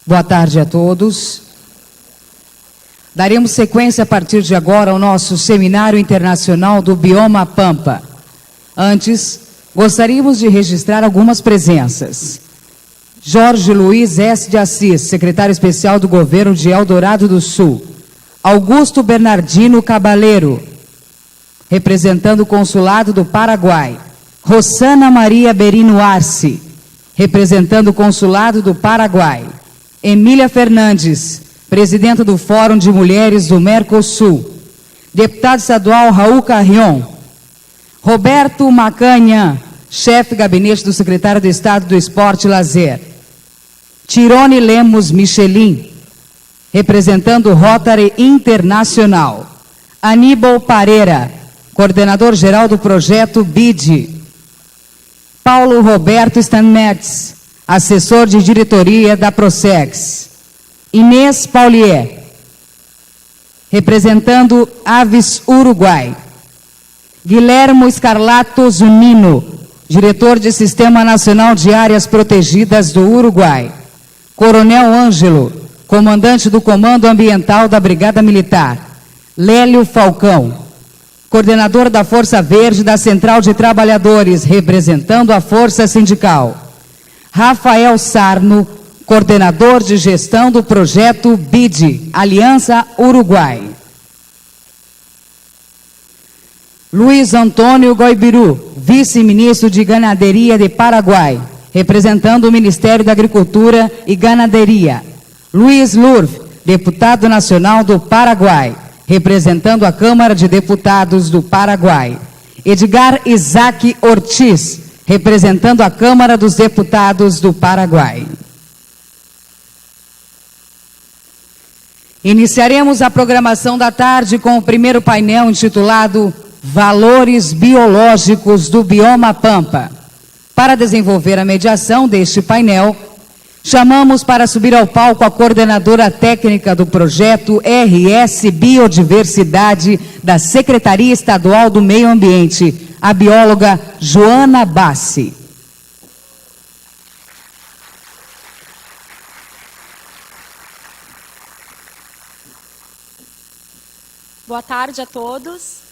Boa tarde a todos. Daremos sequência a partir de agora ao nosso Seminário Internacional do Bioma Pampa. Antes, gostaríamos de registrar algumas presenças. Jorge Luiz S. de Assis, secretário especial do Governo de Eldorado do Sul. Augusto Bernardino Cabaleiro, representando o Consulado do Paraguai. Rosana Maria Berino Arce, representando o Consulado do Paraguai. Emília Fernandes, presidenta do Fórum de Mulheres do Mercosul. Deputado estadual Raul Carrion. Roberto Macanha, chefe de gabinete do secretário de Estado do Esporte e Lazer. Tirone Lemos Michelin, representando o Rotary Internacional. Aníbal Pareira, coordenador-geral do projeto BID. Paulo Roberto Stanmetz, assessor de diretoria da Prosex. Inês Paulier, representando Aves Uruguai. Guilhermo Scarlato Zunino, diretor de Sistema Nacional de Áreas Protegidas do Uruguai. Coronel Ângelo, comandante do Comando Ambiental da Brigada Militar. Lélio Falcão, coordenador da Força Verde da Central de Trabalhadores, representando a Força Sindical. Rafael Sarno, coordenador de gestão do projeto BID, Aliança Uruguai. Luiz Antônio Goibiru, vice-ministro de Ganaderia de Paraguai, representando o Ministério da Agricultura e Ganaderia. Luiz Lourdes, deputado nacional do Paraguai, representando a Câmara de Deputados do Paraguai. Edgar Isaac Ortiz, representando a Câmara dos Deputados do Paraguai. Iniciaremos a programação da tarde com o primeiro painel intitulado Valores Biológicos do Bioma Pampa. Para desenvolver a mediação deste painel, chamamos para subir ao palco a coordenadora técnica do projeto RS Biodiversidade da Secretaria Estadual do Meio Ambiente, a bióloga Joana Bassi. Boa tarde a todos.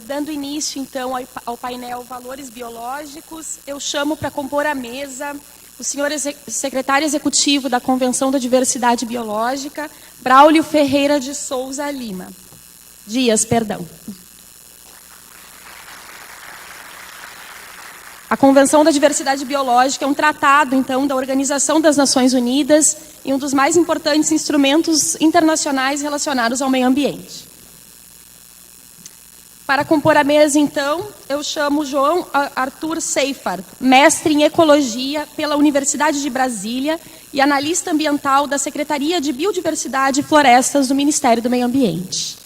Dando início, então, ao painel Valores Biológicos, eu chamo para compor a mesa o senhor secretário executivo da Convenção da Diversidade Biológica, Braulio Ferreira de Souza Dias. A Convenção da Diversidade Biológica é um tratado, então, da Organização das Nações Unidas e um dos mais importantes instrumentos internacionais relacionados ao meio ambiente. Para compor a mesa, então, eu chamo João Arthur Seifert, mestre em Ecologia pela Universidade de Brasília e analista ambiental da Secretaria de Biodiversidade e Florestas do Ministério do Meio Ambiente.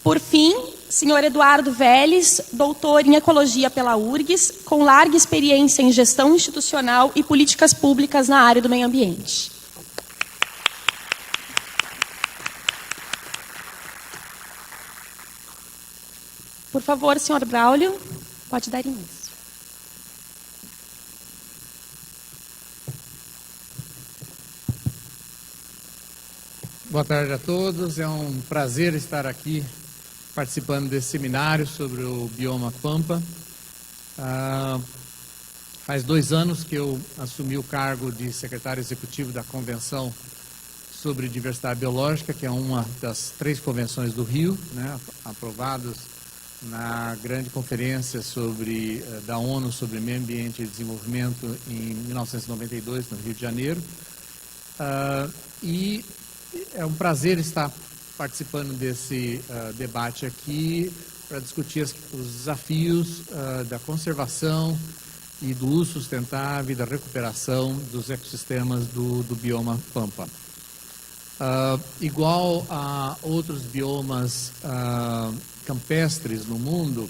Por fim, senhor Eduardo Vélez, doutor em Ecologia pela URGS, com larga experiência em gestão institucional e políticas públicas na área do meio ambiente. Por favor, senhor Braulio, pode dar início. Boa tarde a todos, é um prazer estar aqui participando desse seminário sobre o bioma Pampa. Faz 2 anos que eu assumi o cargo de secretário executivo da Convenção sobre Diversidade Biológica, que é uma das 3 convenções do Rio, né, aprovadas na grande conferência da ONU sobre Meio Ambiente e Desenvolvimento em 1992, no Rio de Janeiro. E é um prazer estar participando desse debate aqui para discutir os desafios da conservação e do uso sustentável e da recuperação dos ecossistemas do bioma Pampa. Igual a outros biomas campestres no mundo,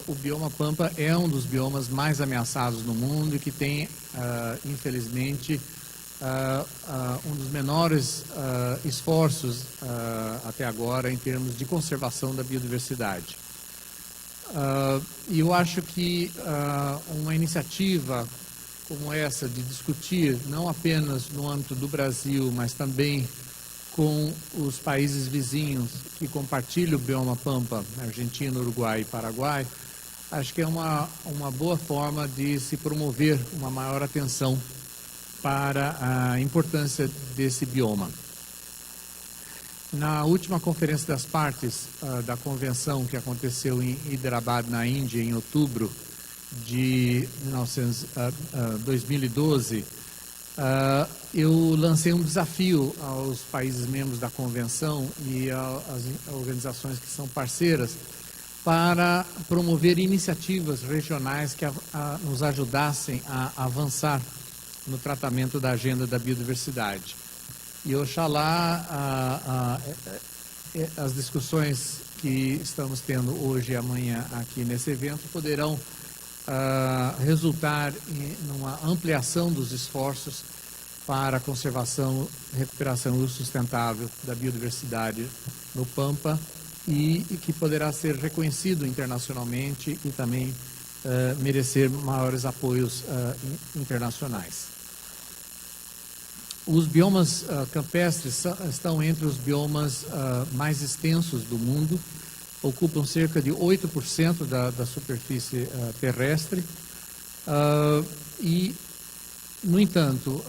o bioma Pampa é um dos biomas mais ameaçados no mundo e que tem, infelizmente, um dos menores esforços até agora em termos de conservação da biodiversidade. E eu acho que uma iniciativa como essa de discutir, não apenas no âmbito do Brasil, mas também com os países vizinhos que compartilham o bioma Pampa, Argentina, Uruguai e Paraguai, acho que é uma boa forma de se promover uma maior atenção para a importância desse bioma. Na última conferência das partes da convenção que aconteceu em Hyderabad, na Índia, em outubro de 2012, eu lancei um desafio aos países membros da convenção e às organizações que são parceiras para promover iniciativas regionais que nos ajudassem a avançar no tratamento da agenda da biodiversidade. E oxalá as discussões que estamos tendo hoje e amanhã aqui nesse evento poderão resultar em uma ampliação dos esforços para a conservação, recuperação e uso sustentável da biodiversidade no Pampa e que poderá ser reconhecido internacionalmente e também merecer maiores apoios internacionais. Os biomas campestres estão entre os biomas mais extensos do mundo, ocupam cerca de 8% da superfície terrestre e, no entanto,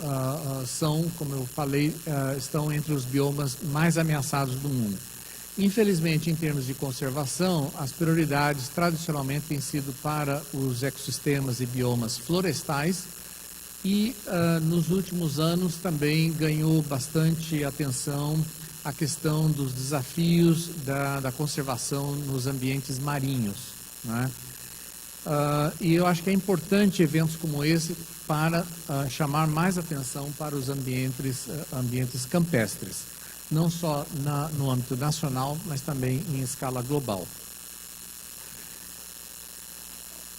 são, como eu falei, estão entre os biomas mais ameaçados do mundo. Infelizmente, em termos de conservação, as prioridades tradicionalmente têm sido para os ecossistemas e biomas florestais e, nos últimos anos, também ganhou bastante atenção a questão dos desafios da conservação nos ambientes marinhos, né? E eu acho que é importante eventos como esse para chamar mais atenção para os ambientes campestres, não só no âmbito nacional, mas também em escala global.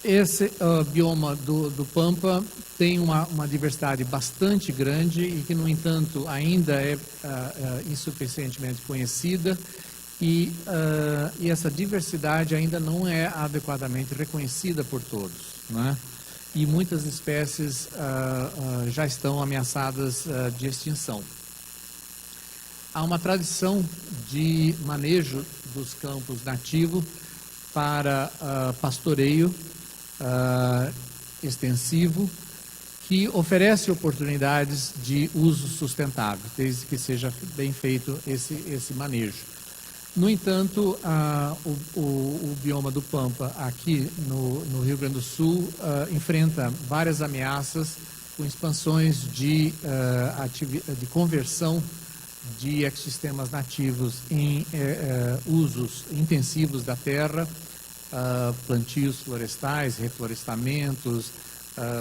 Esse bioma do Pampa tem uma diversidade bastante grande e que, no entanto, ainda é insuficientemente conhecida e essa diversidade ainda não é adequadamente reconhecida por todos, né? E muitas espécies já estão ameaçadas de extinção. Há uma tradição de manejo dos campos nativos para pastoreio extensivo, que oferece oportunidades de uso sustentável, desde que seja bem feito esse manejo. No entanto, o bioma do Pampa, aqui no Rio Grande do Sul, enfrenta várias ameaças com expansões de conversão de ecossistemas nativos em usos intensivos da terra, plantios florestais, reflorestamentos,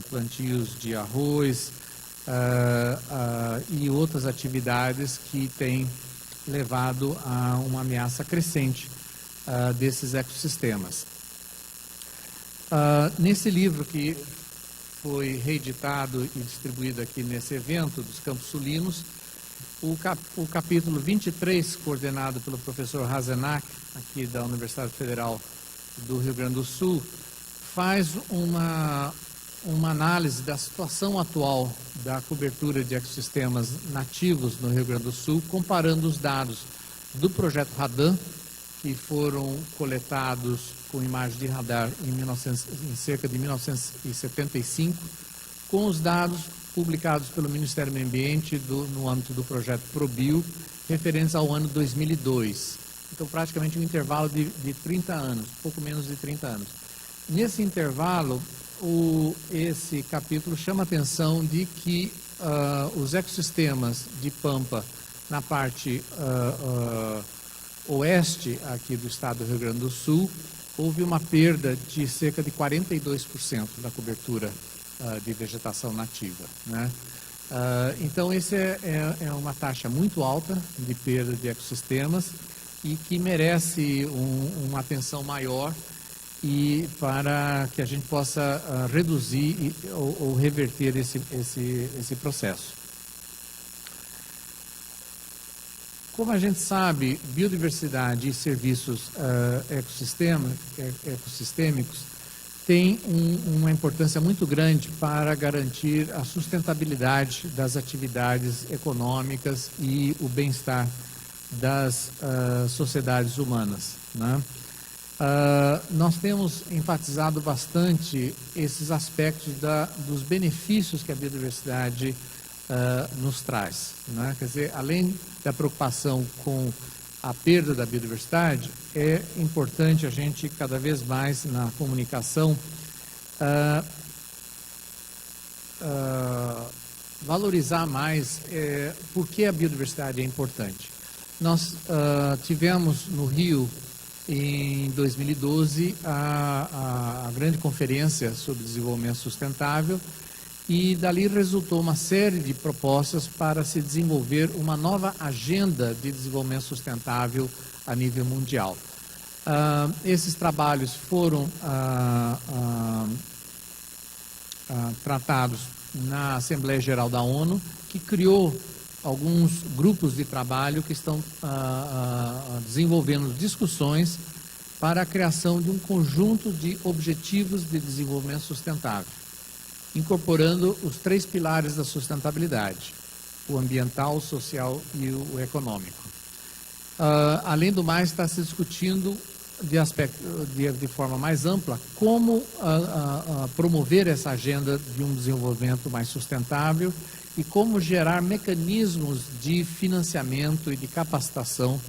plantios de arroz e outras atividades que têm levado a uma ameaça crescente desses ecossistemas. Nesse livro que foi reeditado e distribuído aqui nesse evento dos Campos Sulinos, o capítulo 23, coordenado pelo professor Hazenack, aqui da Universidade Federal do Rio Grande do Sul, faz uma análise da situação atual da cobertura de ecossistemas nativos no Rio Grande do Sul, comparando os dados do projeto Radan, que foram coletados com imagens de radar em cerca de 1975, com os dados publicados pelo Ministério do Meio Ambiente no âmbito do projeto ProBio, referentes ao ano 2002. Então, praticamente um intervalo de 30 anos, pouco menos de 30 anos. Nesse intervalo, esse capítulo chama a atenção de que os ecossistemas de Pampa, na parte oeste aqui do estado do Rio Grande do Sul, houve uma perda de cerca de 42% da cobertura de vegetação nativa, né? Então, essa é uma taxa muito alta de perda de ecossistemas e que merece uma atenção maior e para que a gente possa reduzir ou reverter esse processo. Como a gente sabe, biodiversidade e serviços ecossistêmicos têm uma importância muito grande para garantir a sustentabilidade das atividades econômicas e o bem-estar das sociedades humanas, né? Nós temos enfatizado bastante esses aspectos dos benefícios que a biodiversidade nos traz, né? Quer dizer, além da preocupação com a perda da biodiversidade, é importante a gente, cada vez mais na comunicação, valorizar mais por que a biodiversidade é importante. Nós tivemos no Rio, em 2012, a grande conferência sobre desenvolvimento sustentável, e dali resultou uma série de propostas para se desenvolver uma nova agenda de desenvolvimento sustentável a nível mundial. Esses trabalhos foram tratados na Assembleia Geral da ONU, que criou alguns grupos de trabalho que estão desenvolvendo discussões para a criação de um conjunto de objetivos de desenvolvimento sustentável, incorporando os 3 pilares da sustentabilidade: o ambiental, o social e o econômico. Além do mais, está se discutindo de forma mais ampla como promover essa agenda de um desenvolvimento mais sustentável e como gerar mecanismos de financiamento e de capacitação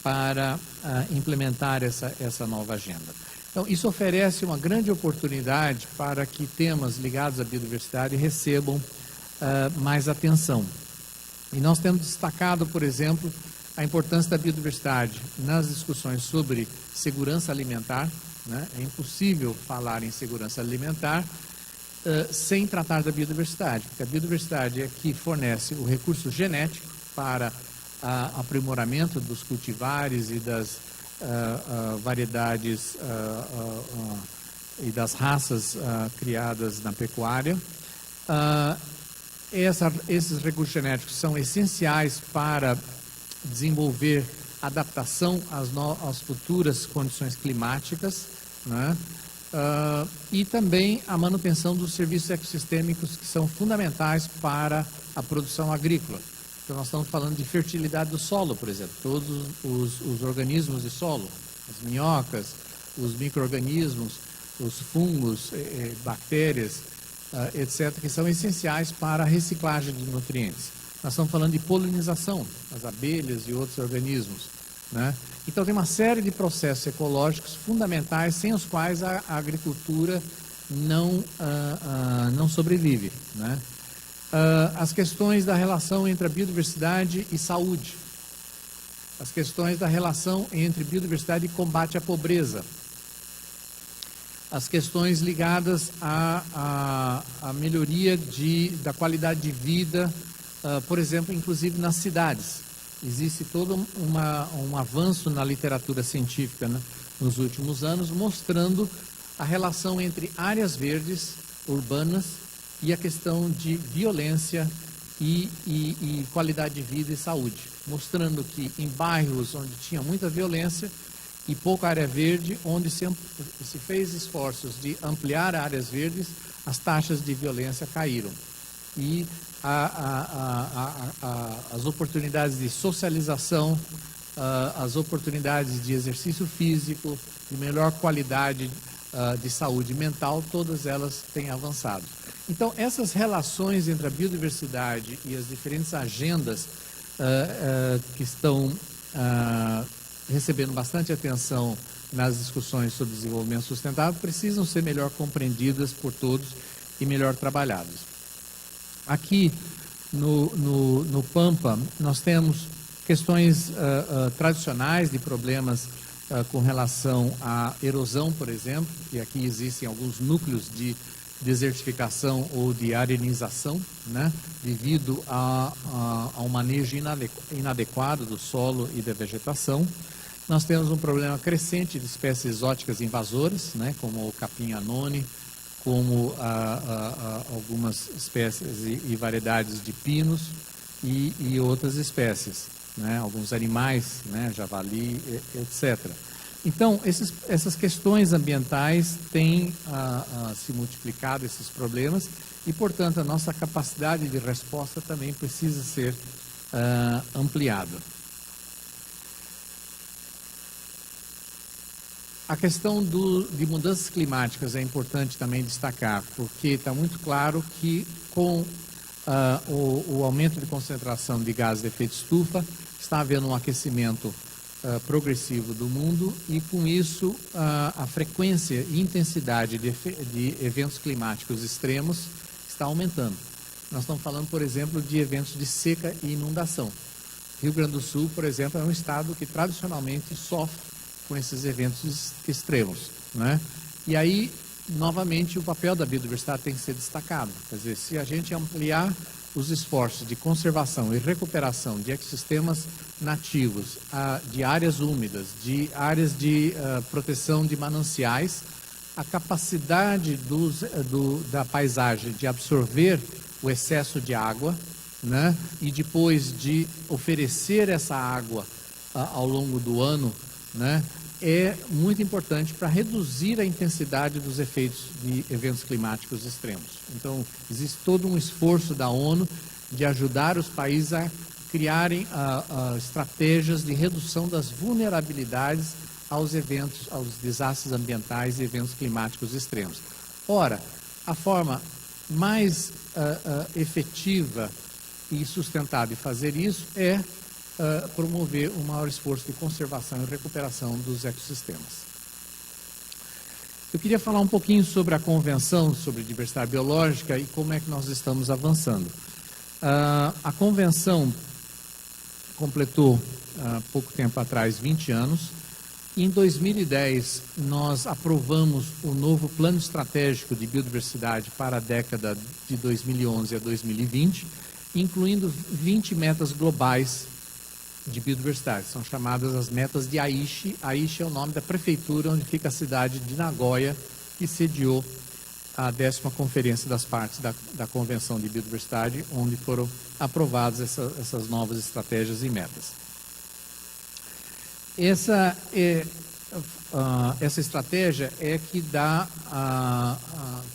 para implementar essa nova agenda. Então, isso oferece uma grande oportunidade para que temas ligados à biodiversidade recebam mais atenção. E nós temos destacado, por exemplo, a importância da biodiversidade nas discussões sobre segurança alimentar, né? É impossível falar em segurança alimentar sem tratar da biodiversidade, porque a biodiversidade é que fornece o recurso genético para aprimoramento dos cultivares e das variedades e das raças criadas na pecuária. Esses recursos genéticos são essenciais para desenvolver adaptação às futuras condições climáticas, né? E também a manutenção dos serviços ecossistêmicos que são fundamentais para a produção agrícola. Então, nós estamos falando de fertilidade do solo, por exemplo. Todos os organismos de solo, as minhocas, os micro-organismos, os fungos, bactérias, etc., que são essenciais para a reciclagem de nutrientes. Nós estamos falando de polinização, as abelhas e outros organismos, né? Então, tem uma série de processos ecológicos fundamentais sem os quais a agricultura não sobrevive, né? As questões da relação entre a biodiversidade e saúde, as questões da relação entre biodiversidade e combate à pobreza, as questões ligadas à melhoria da qualidade de vida, por exemplo, inclusive nas cidades. Existe todo um avanço na literatura científica, né, nos últimos anos, mostrando a relação entre áreas verdes urbanas e a questão de violência e qualidade de vida e saúde, mostrando que em bairros onde tinha muita violência e pouca área verde, onde se fez esforços de ampliar áreas verdes, as taxas de violência caíram. E as oportunidades de socialização, as oportunidades de exercício físico, de melhor qualidade de saúde mental, todas elas têm avançado. Então, essas relações entre a biodiversidade e as diferentes agendas que estão recebendo bastante atenção nas discussões sobre desenvolvimento sustentável precisam ser melhor compreendidas por todos e melhor trabalhadas. Aqui no Pampa, nós temos questões tradicionais de problemas com relação à erosão, por exemplo, e aqui existem alguns núcleos de desertificação ou de arenização, né, devido ao manejo inadequado do solo e da vegetação. Nós temos um problema crescente de espécies exóticas invasoras, né, como o capim anone, como algumas espécies e variedades de pinos e outras espécies. né, alguns animais, né, javali, etc. Então, essas questões ambientais têm se multiplicado, esses problemas, e, portanto, a nossa capacidade de resposta também precisa ser ampliada. A questão de mudanças climáticas é importante também destacar, porque está muito claro que com o aumento de concentração de gases de efeito estufa, está havendo um aquecimento progressivo do mundo e, com isso, a frequência e intensidade de eventos climáticos extremos está aumentando. Nós estamos falando, por exemplo, de eventos de seca e inundação. Rio Grande do Sul, por exemplo, é um estado que tradicionalmente sofre com esses eventos extremos, né? E aí, novamente, o papel da biodiversidade tem que ser destacado. Quer dizer, se a gente ampliar os esforços de conservação e recuperação de ecossistemas nativos, de áreas úmidas, de áreas de proteção de mananciais, a capacidade da paisagem de absorver o excesso de água, né? E depois de oferecer essa água ao longo do ano, né, é muito importante para reduzir a intensidade dos efeitos de eventos climáticos extremos. Então, existe todo um esforço da ONU de ajudar os países a criarem estratégias de redução das vulnerabilidades aos eventos, aos desastres ambientais e eventos climáticos extremos. Ora, a forma mais efetiva e sustentável de fazer isso é promover um maior esforço de conservação e recuperação dos ecossistemas. Eu queria falar um pouquinho sobre a Convenção sobre Diversidade Biológica e como é que nós estamos avançando. A Convenção completou, pouco tempo atrás, 20 anos. Em 2010, nós aprovamos o novo Plano Estratégico de Biodiversidade para a década de 2011 a 2020, incluindo 20 metas globais de biodiversidade. São chamadas as metas de Aichi. Aichi é o nome da prefeitura onde fica a cidade de Nagoya, que sediou a 10ª Conferência das Partes da Convenção de Biodiversidade, onde foram aprovadas essas novas estratégias e metas. Essa estratégia é que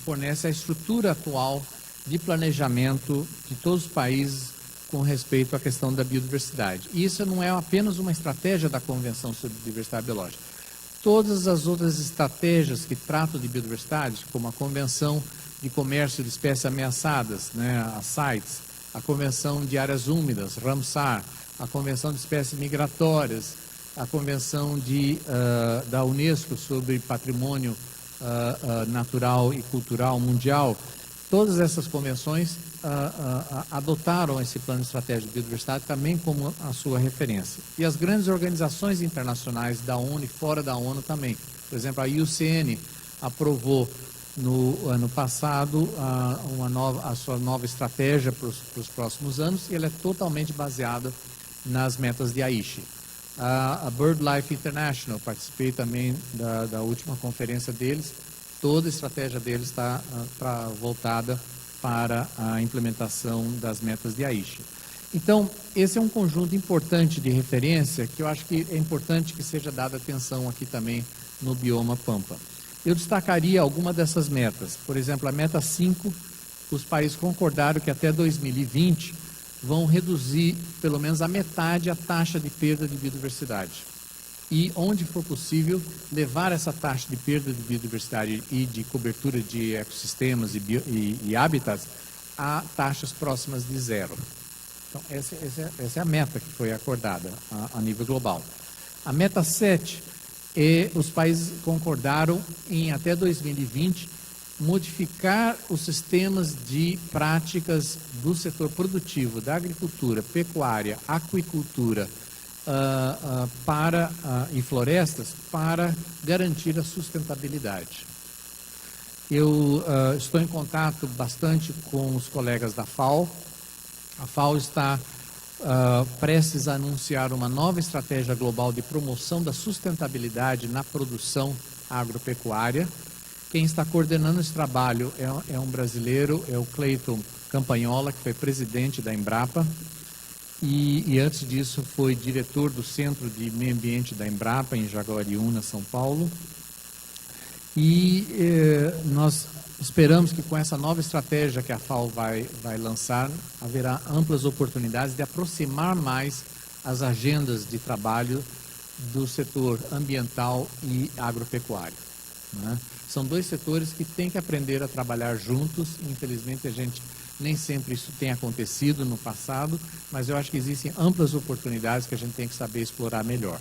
fornece a estrutura atual de planejamento de todos os países com respeito à questão da biodiversidade. E isso não é apenas uma estratégia da Convenção sobre Diversidade Biológica. Todas as outras estratégias que tratam de biodiversidade, como a Convenção de Comércio de Espécies Ameaçadas, né, a CITES, a Convenção de Áreas Úmidas, Ramsar, a Convenção de Espécies Migratórias, a Convenção da Unesco sobre Patrimônio Natural e Cultural Mundial, todas essas convenções adotaram esse plano estratégico de biodiversidade também como a sua referência. E as grandes organizações internacionais da ONU e fora da ONU também. Por exemplo, a IUCN aprovou no ano passado a sua nova estratégia para os próximos anos e ela é totalmente baseada nas metas de Aichi. A BirdLife International, participei também da última conferência deles, toda a estratégia deles está voltada para a implementação das metas de Aichi. Então, esse é um conjunto importante de referência que eu acho que é importante que seja dada atenção aqui também no bioma Pampa. Eu destacaria alguma dessas metas. Por exemplo, a meta 5, os países concordaram que até 2020 vão reduzir pelo menos a metade a taxa de perda de biodiversidade. E, onde for possível, levar essa taxa de perda de biodiversidade e de cobertura de ecossistemas e hábitats a taxas próximas de zero. Então, essa é a meta que foi acordada a nível global. A meta 7, os países concordaram em, até 2020, modificar os sistemas de práticas do setor produtivo, da agricultura, pecuária, aquicultura, e florestas para garantir a sustentabilidade. Eu estou em contato bastante com os colegas da FAO. A FAO está prestes a anunciar uma nova estratégia global de promoção da sustentabilidade na produção agropecuária. Quem está coordenando esse trabalho é um brasileiro, é o Cleiton Campagnola, que foi presidente da Embrapa. e antes disso foi diretor do Centro de Meio Ambiente da Embrapa, em Jaguariúna, São Paulo. E nós esperamos que com essa nova estratégia que a FAO vai lançar, haverá amplas oportunidades de aproximar mais as agendas de trabalho do setor ambiental e agropecuário, né? São dois setores que têm que aprender a trabalhar juntos. Infelizmente, nem sempre isso tem acontecido no passado, mas eu acho que existem amplas oportunidades que a gente tem que saber explorar melhor.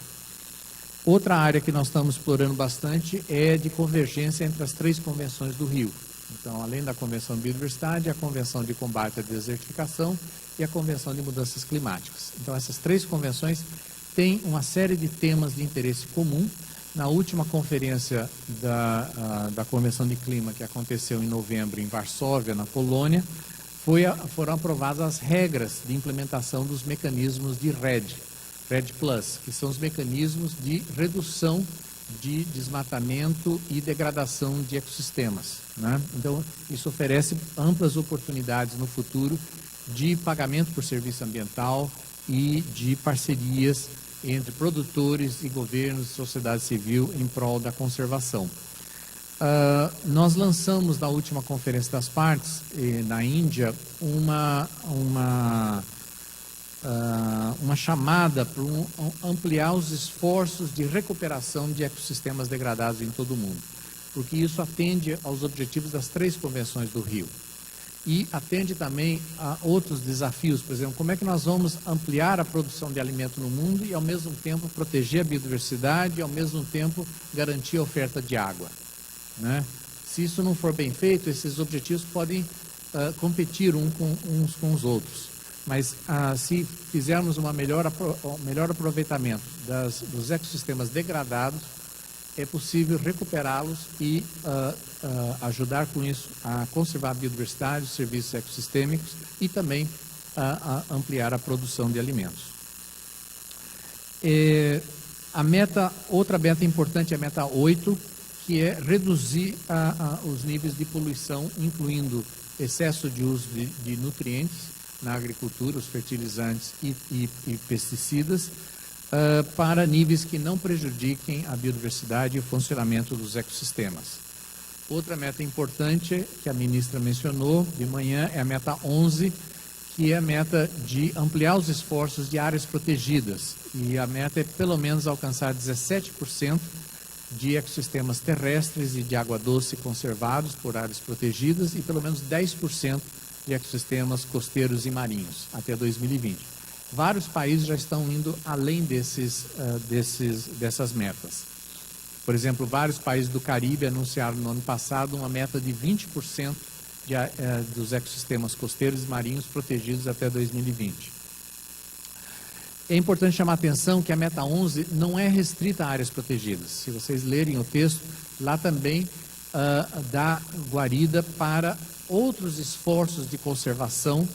Outra área que nós estamos explorando bastante é de convergência entre as 3 convenções do Rio. Então, além da Convenção de Biodiversidade, a Convenção de Combate à Desertificação e a Convenção de Mudanças Climáticas. Então, essas 3 convenções têm uma série de temas de interesse comum. Na última conferência da Convenção de Clima, que aconteceu em novembro em Varsóvia, na Polônia, foram aprovadas as regras de implementação dos mecanismos de REDD+, que são os mecanismos de redução de desmatamento e degradação de ecossistemas, né? Então, isso oferece amplas oportunidades no futuro de pagamento por serviço ambiental e de parcerias entre produtores e governos e sociedade civil em prol da conservação. Nós lançamos na última Conferência das Partes, na Índia, uma chamada para ampliar os esforços de recuperação de ecossistemas degradados em todo o mundo, porque isso atende aos objetivos das 3 convenções do Rio e atende também a outros desafios. Por exemplo, como é que nós vamos ampliar a produção de alimento no mundo e ao mesmo tempo proteger a biodiversidade e ao mesmo tempo garantir a oferta de água, né? Se isso não for bem feito, esses objetivos podem competir uns com os outros. Mas se fizermos um melhor aproveitamento dos ecossistemas degradados, é possível recuperá-los e ajudar com isso a conservar a biodiversidade, os serviços ecossistêmicos e também a ampliar a produção de alimentos. Outra meta importante é a meta 8, que é reduzir os níveis de poluição, incluindo excesso de uso de nutrientes na agricultura, os fertilizantes e pesticidas, para níveis que não prejudiquem a biodiversidade e o funcionamento dos ecossistemas. Outra meta importante que a ministra mencionou de manhã é a meta 11, que é a meta de ampliar os esforços de áreas protegidas. E a meta é pelo menos alcançar 17% de ecossistemas terrestres e de água doce conservados por áreas protegidas e pelo menos 10% de ecossistemas costeiros e marinhos até 2020. Vários países já estão indo além dessas metas. Por exemplo, vários países do Caribe anunciaram no ano passado uma meta de 20% dos ecossistemas costeiros e marinhos protegidos até 2020. É importante chamar a atenção que a meta 11 não é restrita a áreas protegidas. Se vocês lerem o texto, lá também dá guarida para outros esforços de conservação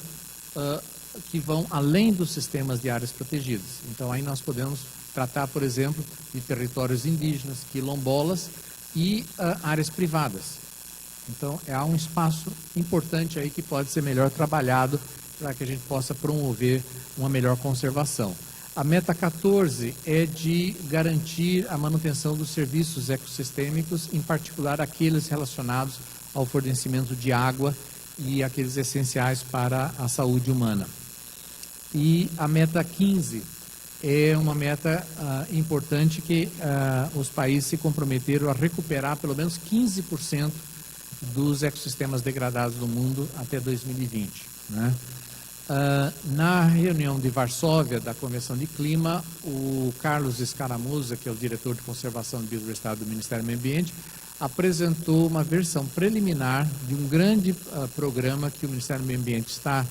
que vão além dos sistemas de áreas protegidas. Então, aí nós podemos tratar, por exemplo, de territórios indígenas, quilombolas e áreas privadas. Então, há um espaço importante aí que pode ser melhor trabalhado para que a gente possa promover uma melhor conservação. A meta 14 é de garantir a manutenção dos serviços ecossistêmicos, em particular aqueles relacionados ao fornecimento de água e aqueles essenciais para a saúde humana. E a meta 15 é uma meta importante que os países se comprometeram a recuperar pelo menos 15% dos ecossistemas degradados do mundo até 2020, né? Na reunião de Varsóvia da Convenção de Clima, o Carlos Escaramuza, que é o diretor de Conservação e Biodiversidade do Ministério do Meio Ambiente, apresentou uma versão preliminar de um grande programa que o Ministério do Meio Ambiente está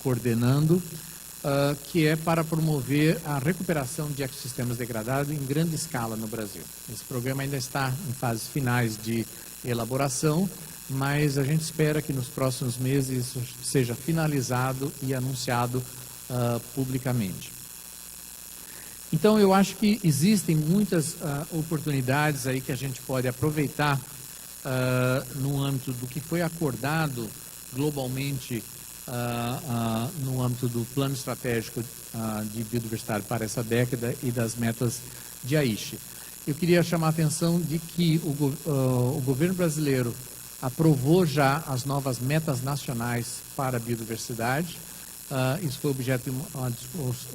coordenando, que é para promover a recuperação de ecossistemas degradados em grande escala no Brasil. Esse programa ainda está em fases finais de elaboração, mas a gente espera que nos próximos meses isso seja finalizado e anunciado publicamente. Então, eu acho que existem muitas oportunidades aí que a gente pode aproveitar no âmbito do que foi acordado globalmente no âmbito do Plano Estratégico de Biodiversidade para essa década e das metas de Aichi. Eu queria chamar a atenção de que o governo brasileiro aprovou já as novas metas nacionais para a biodiversidade. Isso foi objeto de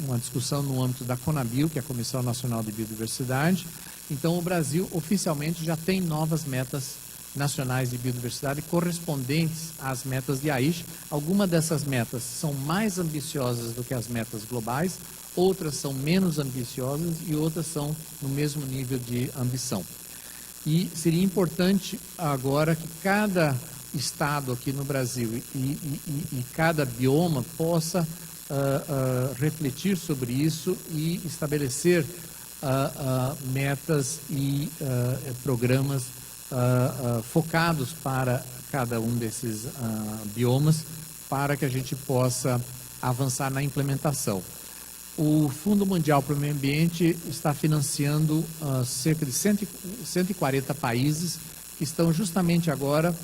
uma discussão no âmbito da CONABIO, que é a Comissão Nacional de Biodiversidade. Então, o Brasil oficialmente já tem novas metas nacionais de biodiversidade correspondentes às metas de Aichi. Algumas dessas metas são mais ambiciosas do que as metas globais, outras são menos ambiciosas e outras são no mesmo nível de ambição. E seria importante agora que cada estado aqui no Brasil e cada bioma possa refletir sobre isso e estabelecer metas e programas focados para cada um desses biomas, para que a gente possa avançar na implementação. O Fundo Mundial para o Meio Ambiente está financiando cerca de 140 países que estão justamente agora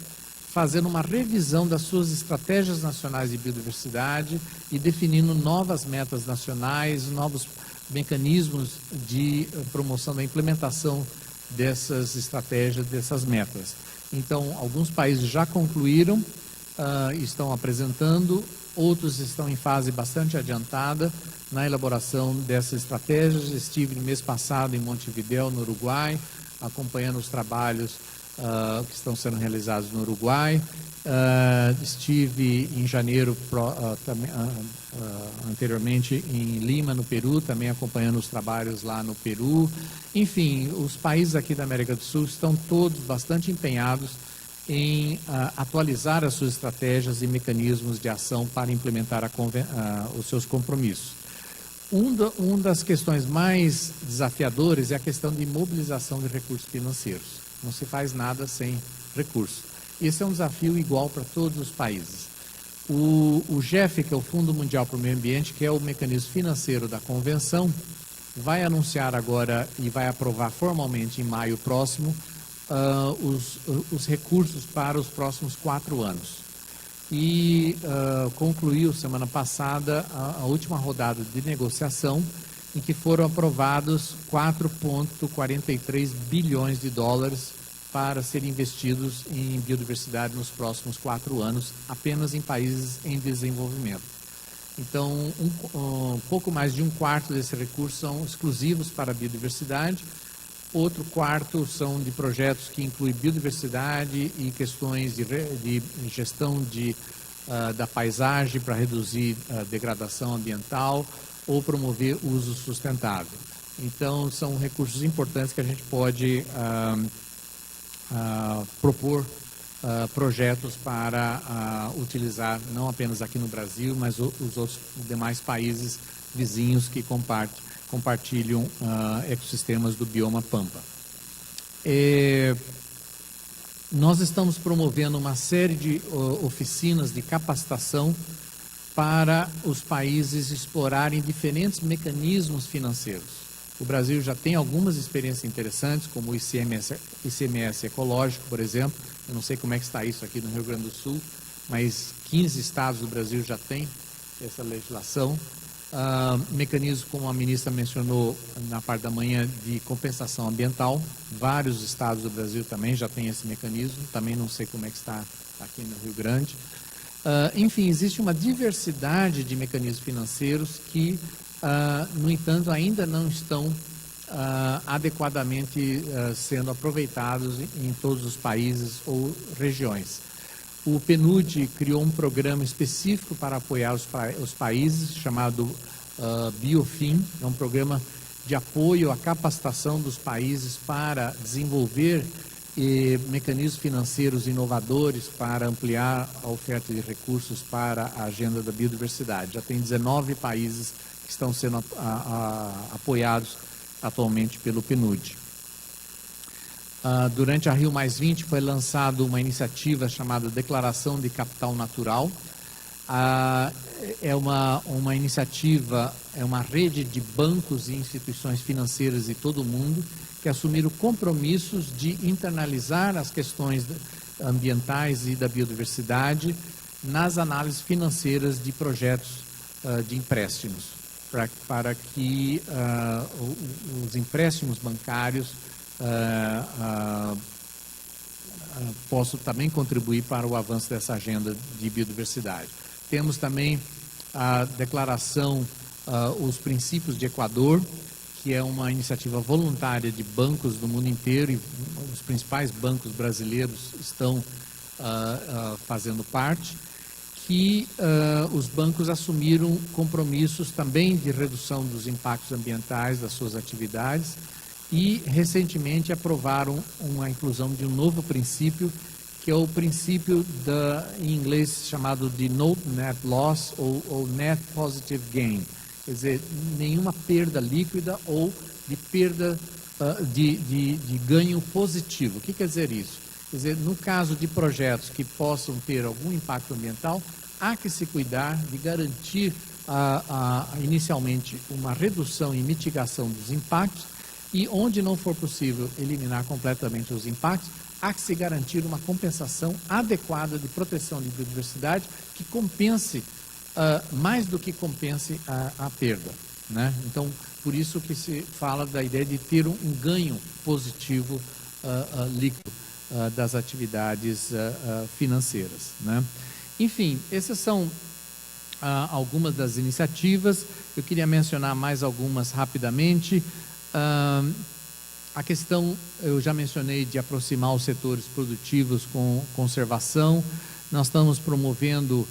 fazendo uma revisão das suas estratégias nacionais de biodiversidade e definindo novas metas nacionais, novos mecanismos de promoção da implementação dessas estratégias, dessas metas. Então, alguns países já concluíram, estão apresentando, outros estão em fase bastante adiantada na elaboração dessas estratégias. Estive no mês passado em Montevidéu, no Uruguai, acompanhando os trabalhos que estão sendo realizados no Uruguai. Estive em janeiro, anteriormente, em Lima, no Peru, também acompanhando os trabalhos lá no Peru. Enfim, os países aqui da América do Sul estão todos bastante empenhados em atualizar as suas estratégias e mecanismos de ação para implementar os seus compromissos. Uma das questões mais desafiadoras é a questão de mobilização de recursos financeiros. Não se faz nada sem recursos. Esse é um desafio igual para todos os países. O GEF, que é o Fundo Mundial para o Meio Ambiente, que é o mecanismo financeiro da convenção, vai anunciar agora e vai aprovar formalmente em maio próximo os recursos para os próximos 4 anos. E concluiu semana passada a última rodada de negociação, em que foram aprovados 4,43 bilhões de dólares para serem investidos em biodiversidade nos próximos 4 anos, apenas em países em desenvolvimento. Então, um pouco mais de 1/4 desses recursos são exclusivos para a biodiversidade, outro quarto são de projetos que incluem biodiversidade e questões de gestão da paisagem para reduzir a degradação ambiental ou promover uso sustentável. Então, são recursos importantes que a gente pode propor projetos para utilizar, não apenas aqui no Brasil, mas os outros demais países vizinhos que compartilham ecossistemas do bioma Pampa. Nós estamos promovendo uma série de oficinas de capacitação para os países explorarem diferentes mecanismos financeiros. O Brasil já tem algumas experiências interessantes, como o ICMS ecológico, por exemplo. Eu não sei como é que está isso aqui no Rio Grande do Sul, mas 15 estados do Brasil já têm essa legislação. Mecanismos, como a ministra mencionou na parte da manhã, de compensação ambiental. Vários estados do Brasil também já têm esse mecanismo. Também não sei como é que está aqui no Rio Grande. Enfim, existe uma diversidade de mecanismos financeiros que, no entanto, ainda não estão adequadamente sendo aproveitados em todos os países ou regiões. O PNUD criou um programa específico para apoiar os países, chamado Biofin. É um programa de apoio à capacitação dos países para desenvolver mecanismos financeiros inovadores para ampliar a oferta de recursos para a agenda da biodiversidade. Já tem 19 países que estão sendo apoiados atualmente pelo PNUD. Durante a Rio+20 foi lançada uma iniciativa chamada Declaração de Capital Natural. É uma iniciativa, é uma rede de bancos e instituições financeiras de todo o mundo que assumiram compromissos de internalizar as questões ambientais e da biodiversidade nas análises financeiras de projetos de empréstimos, para que os empréstimos bancários possam também contribuir para o avanço dessa agenda de biodiversidade. Temos também a declaração, os princípios de Equador, que é uma iniciativa voluntária de bancos do mundo inteiro, e os principais bancos brasileiros estão fazendo parte, que os bancos assumiram compromissos também de redução dos impactos ambientais das suas atividades e recentemente aprovaram a inclusão de um novo princípio, que é o princípio em inglês chamado de no net loss ou net positive gain, quer dizer, nenhuma perda líquida ou de perda de ganho positivo. O que quer dizer isso? Quer dizer, no caso de projetos que possam ter algum impacto ambiental, há que se cuidar de garantir inicialmente uma redução e mitigação dos impactos, e onde não for possível eliminar completamente os impactos, há que se garantir uma compensação adequada de proteção de biodiversidade que compense, mais do que compense a perda, né? Então, por isso que se fala da ideia de ter um ganho positivo líquido das atividades financeiras, né? Enfim, essas são algumas das iniciativas. Eu queria mencionar mais algumas rapidamente. A questão, eu já mencionei, de aproximar os setores produtivos com conservação. Nós estamos promovendo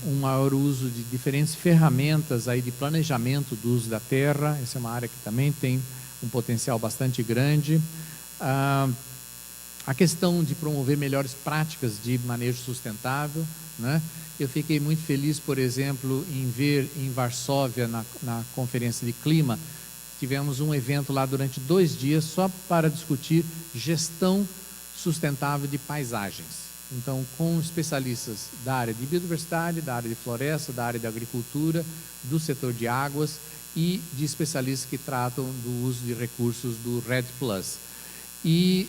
um maior uso de diferentes ferramentas aí de planejamento do uso da terra. Essa é uma área que também tem um potencial bastante grande. A questão de promover melhores práticas de manejo sustentável, né? Eu fiquei muito feliz, por exemplo, em ver em Varsóvia, na Conferência de Clima, tivemos um evento lá durante 2 dias só para discutir gestão sustentável de paisagens. Então, com especialistas da área de biodiversidade, da área de floresta, da área de agricultura, do setor de águas e de especialistas que tratam do uso de recursos do REDD+. E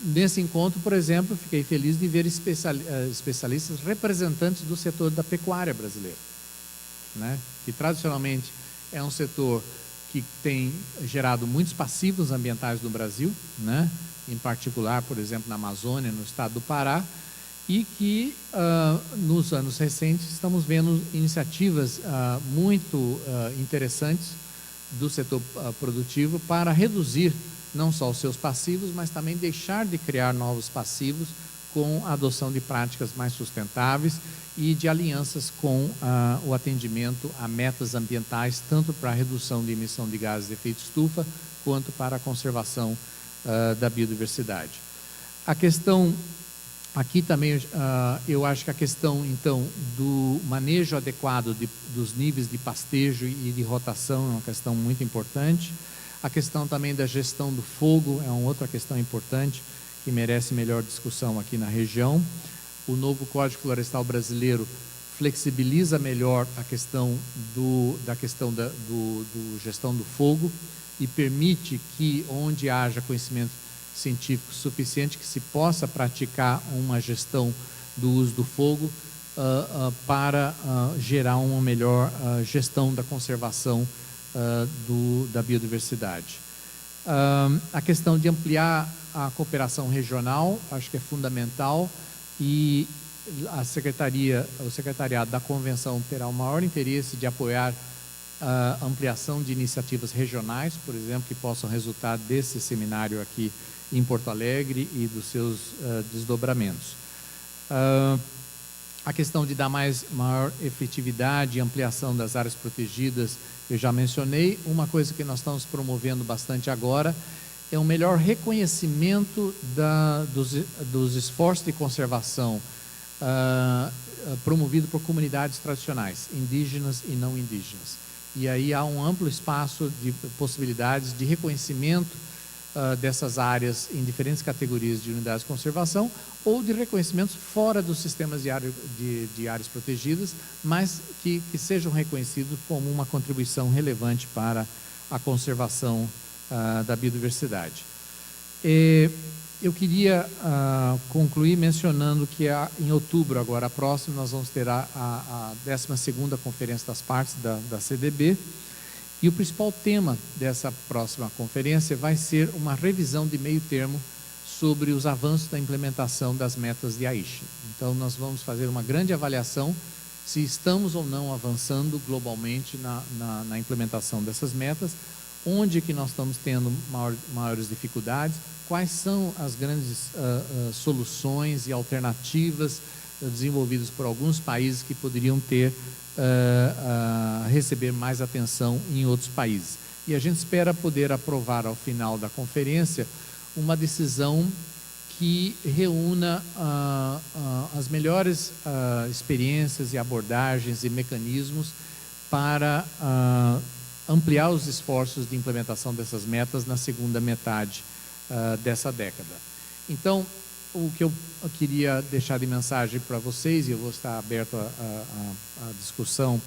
nesse encontro, por exemplo, fiquei feliz de ver especialistas representantes do setor da pecuária brasileira, né? Que tradicionalmente é um setor que tem gerado muitos passivos ambientais no Brasil, né? Em particular, por exemplo, na Amazônia, no estado do Pará, e que nos anos recentes estamos vendo iniciativas muito interessantes do setor produtivo para reduzir não só os seus passivos, mas também deixar de criar novos passivos com a adoção de práticas mais sustentáveis e de alianças com o atendimento a metas ambientais, tanto para a redução de emissão de gases de efeito estufa, quanto para a conservação da biodiversidade. A questão, aqui também, eu acho que a questão, então, do manejo adequado dos níveis de pastejo e de rotação é uma questão muito importante. A questão também da gestão do fogo é uma outra questão importante que merece melhor discussão aqui na região. O novo Código Florestal Brasileiro flexibiliza melhor a questão da gestão do fogo e permite que, onde haja conhecimento científico suficiente, que se possa praticar uma gestão do uso do fogo para gerar uma melhor gestão da conservação da biodiversidade. A questão de ampliar a cooperação regional, acho que é fundamental, e o secretariado da Convenção terá o maior interesse de apoiar a ampliação de iniciativas regionais, por exemplo, que possam resultar desse seminário aqui em Porto Alegre e dos seus desdobramentos. A questão de dar maior efetividade e ampliação das áreas protegidas, eu já mencionei. Uma coisa que nós estamos promovendo bastante agora é um melhor reconhecimento dos esforços de conservação promovido por comunidades tradicionais, indígenas e não indígenas. E aí há um amplo espaço de possibilidades de reconhecimento dessas áreas em diferentes categorias de unidades de conservação ou de reconhecimentos fora dos sistemas de áreas protegidas, mas que sejam reconhecidos como uma contribuição relevante para a conservação da biodiversidade. Eu queria concluir mencionando que em outubro, agora próximo, nós vamos ter a 12ª Conferência das Partes da CDB, e o principal tema dessa próxima conferência vai ser uma revisão de meio termo sobre os avanços da implementação das metas de Aichi. Então, nós vamos fazer uma grande avaliação se estamos ou não avançando globalmente na implementação dessas metas, onde que nós estamos tendo maiores dificuldades, quais são as grandes soluções e alternativas desenvolvidas por alguns países que poderiam receber mais atenção em outros países. E a gente espera poder aprovar ao final da conferência uma decisão que reúna as melhores experiências e abordagens e mecanismos para ampliar os esforços de implementação dessas metas na segunda metade dessa década. Então, o que eu queria deixar de mensagem para vocês, e eu vou estar aberto à discussão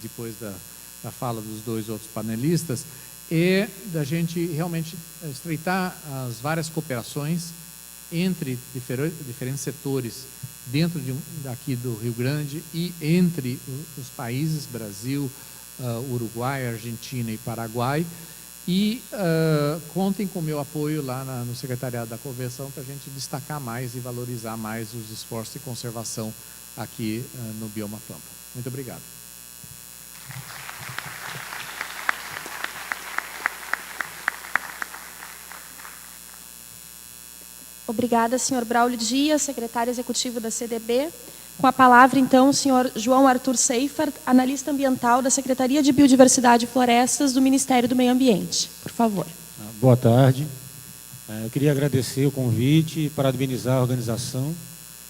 depois da fala dos dois outros panelistas, é da gente realmente estreitar as várias cooperações entre diferentes setores dentro daqui do Rio Grande e entre os países, Brasil, Uruguai, Argentina e Paraguai, e contem com o meu apoio lá no Secretariado da Convenção para a gente destacar mais e valorizar mais os esforços de conservação aqui no Bioma Pampa. Muito obrigado. Obrigada, senhor Braulio Dias, secretário executivo da CDB. Com a palavra, então, o senhor João Arthur Seifert, analista ambiental da Secretaria de Biodiversidade e Florestas do Ministério do Meio Ambiente. Por favor. Boa tarde. Eu queria agradecer o convite e parabenizar a organização.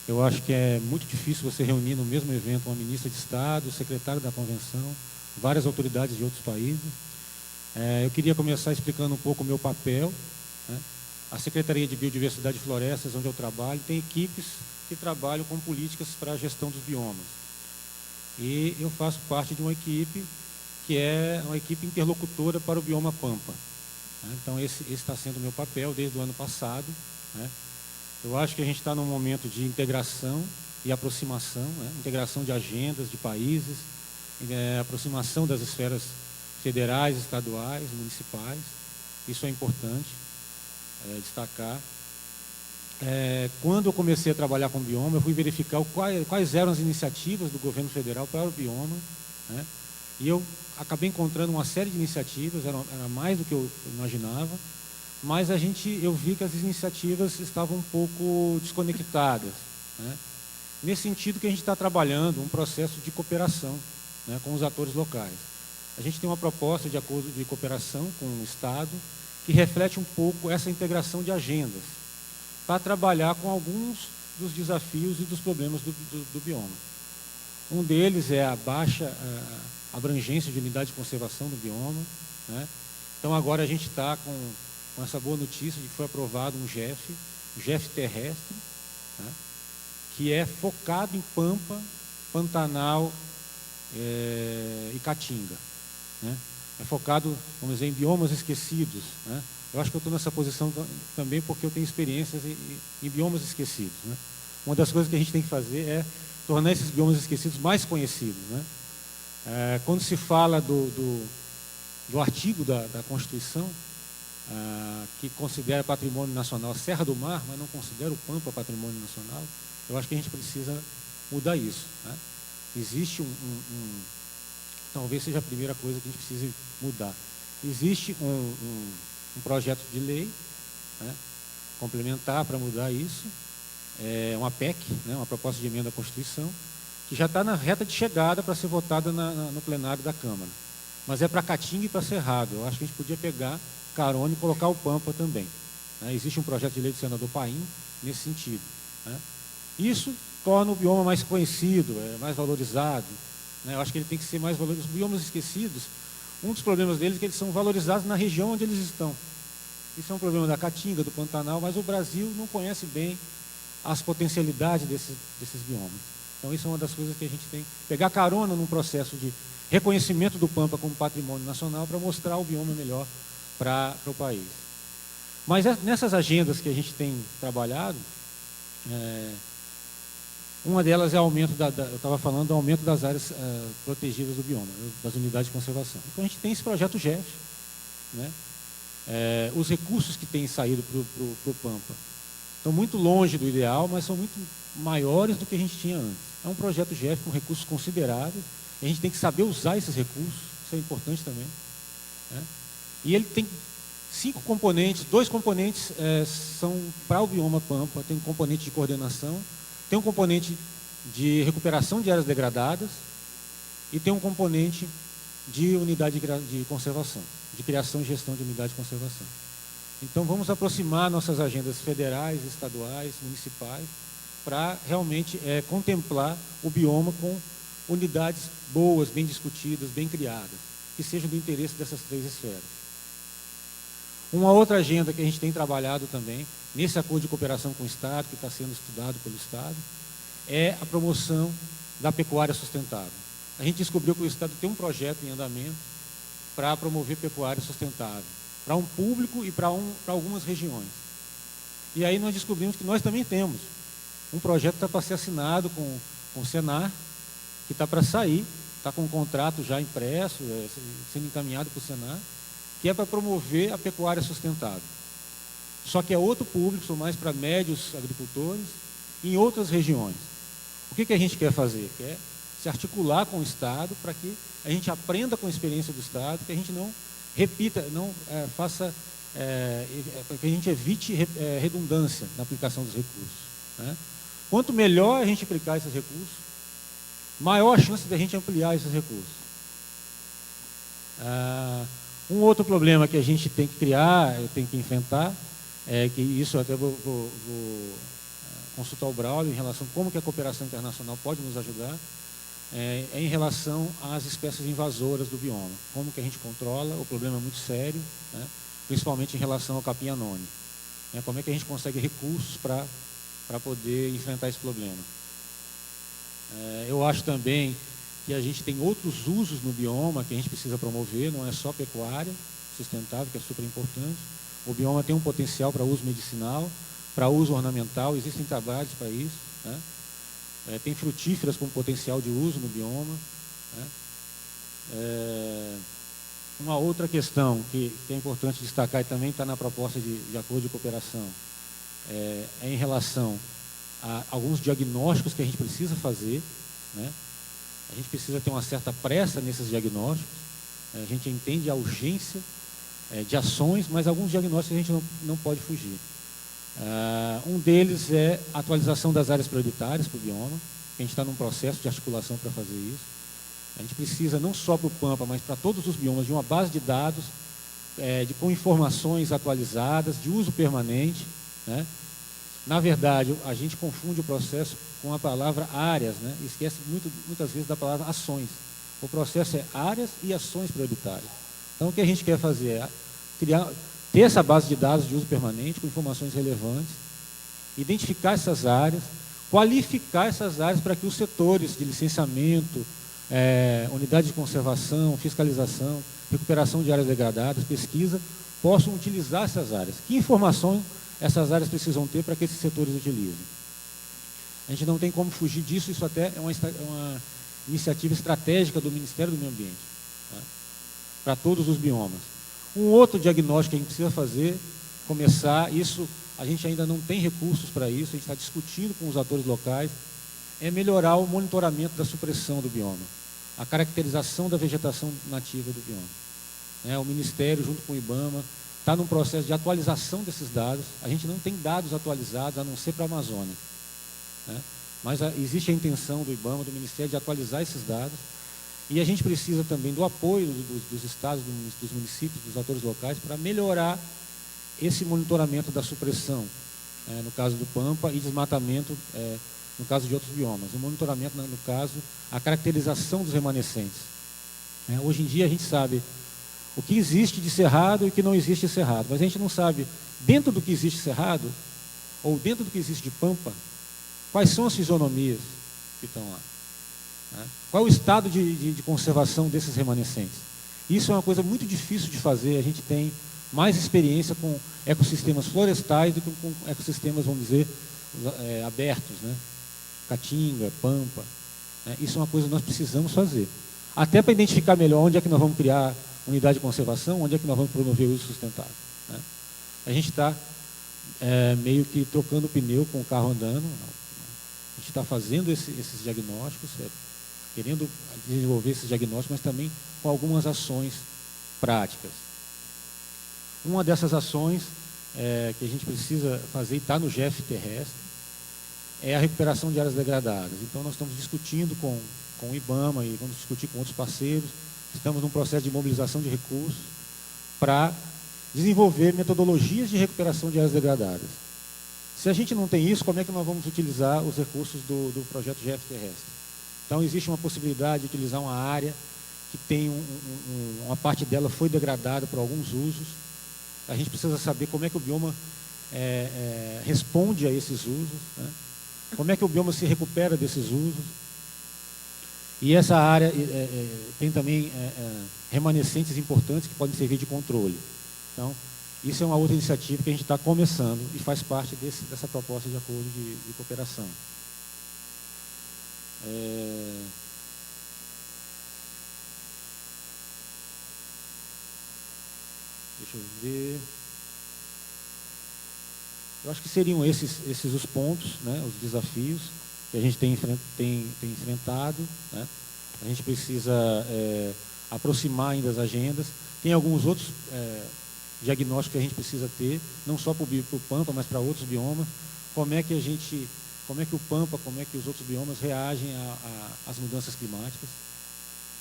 Eu acho que é muito difícil você reunir no mesmo evento uma ministra de Estado, o secretário da Convenção, várias autoridades de outros países. Eu queria começar explicando um pouco o meu papel. A Secretaria de Biodiversidade e Florestas, onde eu trabalho, tem equipes que trabalham com políticas para a gestão dos biomas. E eu faço parte de uma equipe que é uma equipe interlocutora para o bioma Pampa. Então, esse está sendo o meu papel desde o ano passado. Eu acho que a gente está num momento de integração e aproximação, integração de agendas de países, aproximação das esferas federais, estaduais, municipais. Isso é importante destacar. Quando eu comecei a trabalhar com o bioma, eu fui verificar quais eram as iniciativas do governo federal para o bioma, e eu acabei encontrando uma série de iniciativas, era mais do que eu imaginava, mas eu vi que as iniciativas estavam um pouco desconectadas, nesse sentido que a gente está trabalhando um processo de cooperação com os atores locais. A gente tem uma proposta de acordo de cooperação com o Estado que reflete um pouco essa integração de agendas, para trabalhar com alguns dos desafios e dos problemas do bioma. Um deles é a baixa abrangência de unidade de conservação do bioma. Então, agora a gente está com essa boa notícia de que foi aprovado um GEF terrestre, que é focado em Pampa, Pantanal e Caatinga. É focado, vamos dizer, em biomas esquecidos. Eu acho que eu estou nessa posição também porque eu tenho experiências em biomas esquecidos. Uma das coisas que a gente tem que fazer é tornar esses biomas esquecidos mais conhecidos. Quando se fala do artigo da Constituição, que considera patrimônio nacional a Serra do Mar, mas não considera o Pampa patrimônio nacional, eu acho que a gente precisa mudar isso. Existe talvez seja a primeira coisa que a gente precisa mudar. Existe um projeto de lei complementar para mudar isso, uma PEC, uma proposta de emenda à Constituição, que já está na reta de chegada para ser votada no plenário da Câmara. Mas é para Caatinga e para Cerrado. Eu acho que a gente podia pegar carona e colocar o Pampa também. Existe um projeto de lei do senador Paim nesse sentido. Isso torna o bioma mais conhecido, mais valorizado. Eu acho que ele tem que ser mais valorizado. Os biomas esquecidos, um dos problemas deles é que eles são valorizados na região onde eles estão. Isso é um problema da Caatinga, do Pantanal, mas o Brasil não conhece bem as potencialidades desses biomas. Então, isso é uma das coisas que a gente tem que pegar carona num processo de reconhecimento do Pampa como patrimônio nacional para mostrar o bioma melhor para o país. Mas nessas agendas que a gente tem trabalhado, uma delas é o aumento eu estava falando do aumento das áreas protegidas do bioma, das unidades de conservação. Então a gente tem esse projeto GEF, né? Os recursos que têm saído para o Pampa estão muito longe do ideal, mas são muito maiores do que a gente tinha antes. É um projeto GEF com recursos consideráveis, e a gente tem que saber usar esses recursos, isso é importante também, né? E ele tem 5 componentes, 2 componentes são para o bioma Pampa, tem um componente de coordenação, tem um componente de recuperação de áreas degradadas e tem um componente de unidade de conservação, de criação e gestão de unidade de conservação. Então vamos aproximar nossas agendas federais, estaduais, municipais, para realmente contemplar o bioma com unidades boas, bem discutidas, bem criadas, que sejam do interesse dessas 3 esferas. Uma outra agenda que a gente tem trabalhado também, nesse acordo de cooperação com o Estado, que está sendo estudado pelo Estado, é a promoção da pecuária sustentável. A gente descobriu que o Estado tem um projeto em andamento para promover pecuária sustentável, para um público e para algumas regiões. E aí nós descobrimos que nós também temos um projeto que está para ser assinado com o Senar, que está para sair, está com um contrato já impresso, sendo encaminhado para o Senar, que é para promover a pecuária sustentável. Só que é outro público, são mais para médios agricultores, em outras regiões. O que a gente quer fazer? Quer se articular com o Estado para que a gente aprenda com a experiência do Estado, que a gente não repita, não faça, que a gente evite redundância na aplicação dos recursos, né? Quanto melhor a gente aplicar esses recursos, maior a chance de a gente ampliar esses recursos. Um outro problema que a gente tem que criar, eu tenho que enfrentar, que isso até vou consultar o Braulio em relação a como que a cooperação internacional pode nos ajudar, em relação às espécies invasoras do bioma. Como que a gente controla, o problema é muito sério, né? Principalmente em relação ao capim anônimo. Como é que a gente consegue recursos para poder enfrentar esse problema. Eu acho também que a gente tem outros usos no bioma que a gente precisa promover, não é só pecuária sustentável, que é super importante. O bioma tem um potencial para uso medicinal, para uso ornamental, existem trabalhos para isso, né? Tem frutíferas com potencial de uso no bioma, né? Uma outra questão que é importante destacar e também está na proposta de acordo de cooperação, é em relação a alguns diagnósticos que a gente precisa fazer, né? A gente precisa ter uma certa pressa nesses diagnósticos, a gente entende a urgência de ações, mas alguns diagnósticos a gente não pode fugir. Um deles é a atualização das áreas prioritárias para o bioma, a gente está num processo de articulação para fazer isso. A gente precisa, não só para o Pampa, mas para todos os biomas, de uma base de dados com informações atualizadas, de uso permanente, né? Na verdade, a gente confunde o processo com a palavra áreas, né? Esquece muitas vezes da palavra ações. O processo é áreas e ações prioritárias. Então, o que a gente quer fazer é ter essa base de dados de uso permanente, com informações relevantes, identificar essas áreas, qualificar essas áreas para que os setores de licenciamento, unidade de conservação, fiscalização, recuperação de áreas degradadas, pesquisa, possam utilizar essas áreas. Que informação essas áreas precisam ter para que esses setores utilizem? A gente não tem como fugir disso, isso até é uma iniciativa estratégica do Ministério do Meio Ambiente, tá? Para todos os biomas. Um outro diagnóstico que a gente precisa fazer, isso a gente ainda não tem recursos para isso, a gente está discutindo com os atores locais, é melhorar o monitoramento da supressão do bioma, a caracterização da vegetação nativa do bioma. O Ministério, junto com o IBAMA, está num processo de atualização desses dados. A gente não tem dados atualizados, a não ser para a Amazônia, né? Mas existe a intenção do IBAMA, do Ministério, de atualizar esses dados. E a gente precisa também do apoio dos estados, dos municípios, dos atores locais, para melhorar esse monitoramento da supressão, no caso do Pampa, e desmatamento, no caso de outros biomas. O monitoramento, no caso, a caracterização dos remanescentes. Hoje em dia a gente sabe o que existe de cerrado e o que não existe de cerrado, mas a gente não sabe, dentro do que existe de cerrado, ou dentro do que existe de Pampa, quais são as fisionomias que estão lá. Qual é o estado de conservação desses remanescentes? Isso é uma coisa muito difícil de fazer. A gente tem mais experiência com ecossistemas florestais do que com ecossistemas, vamos dizer, abertos, né? Caatinga, Pampa. Né? Isso é uma coisa que nós precisamos fazer. Até para identificar melhor onde é que nós vamos criar unidade de conservação, onde é que nós vamos promover o uso sustentável. Né? A gente está meio que trocando o pneu com o carro andando. A gente está fazendo esses diagnósticos, querendo desenvolver esses diagnósticos, mas também com algumas ações práticas. Uma dessas ações que a gente precisa fazer, e está no GEF terrestre, é a recuperação de áreas degradadas. Então, nós estamos discutindo com o IBAMA e vamos discutir com outros parceiros. Estamos num processo de mobilização de recursos para desenvolver metodologias de recuperação de áreas degradadas. Se a gente não tem isso, como é que nós vamos utilizar os recursos do projeto GEF terrestre? Então, existe uma possibilidade de utilizar uma área que tem uma parte dela foi degradada por alguns usos. A gente precisa saber como é que o bioma responde a esses usos, né? Como é que o bioma se recupera desses usos. E essa área tem também remanescentes importantes que podem servir de controle. Então, isso é uma outra iniciativa que a gente está começando e faz parte dessa proposta de acordo de cooperação. Deixa eu ver. Eu acho que seriam esses os pontos, né, os desafios que a gente tem enfrentado. Né? A gente precisa aproximar ainda as agendas. Tem alguns outros diagnósticos que a gente precisa ter, não só para o Pampa, mas para outros biomas. Como é que o Pampa, como é que os outros biomas reagem às mudanças climáticas.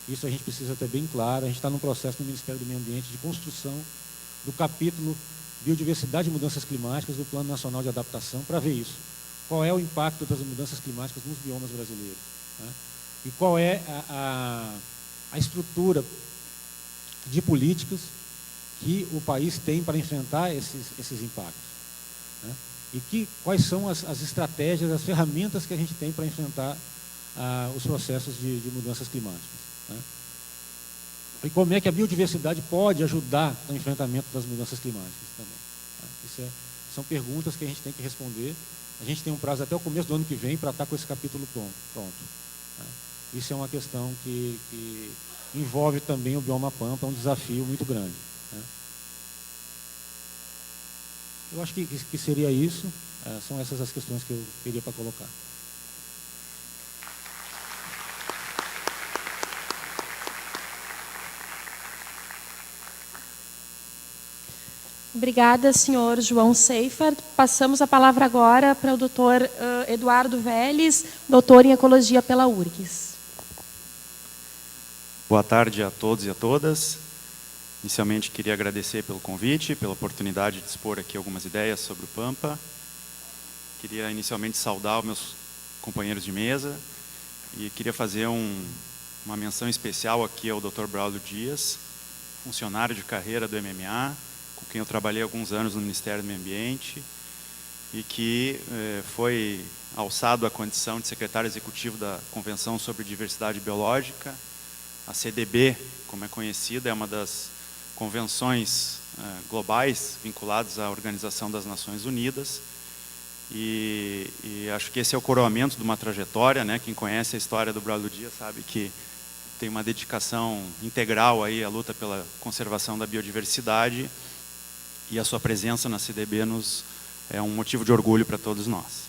Isso a gente precisa ter bem claro. A gente está num processo no Ministério do Meio Ambiente de construção do capítulo Biodiversidade e Mudanças Climáticas do Plano Nacional de Adaptação, para ver isso. Qual é o impacto das mudanças climáticas nos biomas brasileiros? Né? E qual é a estrutura de políticas que o país tem para enfrentar esses impactos? Né? E quais são as estratégias, as ferramentas que a gente tem para enfrentar os processos de mudanças climáticas? Né? E como é que a biodiversidade pode ajudar no enfrentamento das mudanças climáticas também? Tá? São perguntas que a gente tem que responder. A gente tem um prazo até o começo do ano que vem para estar com esse capítulo pronto. Tá? Isso é uma questão que envolve também o bioma Pampa, é um desafio muito grande. Tá? Eu acho que seria isso. São essas as questões que eu teria para colocar. Obrigada, senhor João Seifert. Passamos a palavra agora para o doutor Eduardo Vélez, doutor em Ecologia pela URGS. Boa tarde a todos e a todas. Inicialmente, queria agradecer pelo convite, pela oportunidade de expor aqui algumas ideias sobre o Pampa. Queria inicialmente saudar os meus companheiros de mesa e queria fazer uma menção especial aqui ao Dr. Braulio Dias, funcionário de carreira do MMA, com quem eu trabalhei alguns anos no Ministério do Meio Ambiente e que foi alçado à condição de secretário executivo da Convenção sobre Diversidade Biológica. A CDB, como é conhecida, é uma das convenções globais vinculadas à Organização das Nações Unidas e acho que esse é o coroamento de uma trajetória, né? Quem conhece a história do Braulio Dias sabe que tem uma dedicação integral aí à luta pela conservação da biodiversidade. E a sua presença na CDB é um motivo de orgulho para todos nós.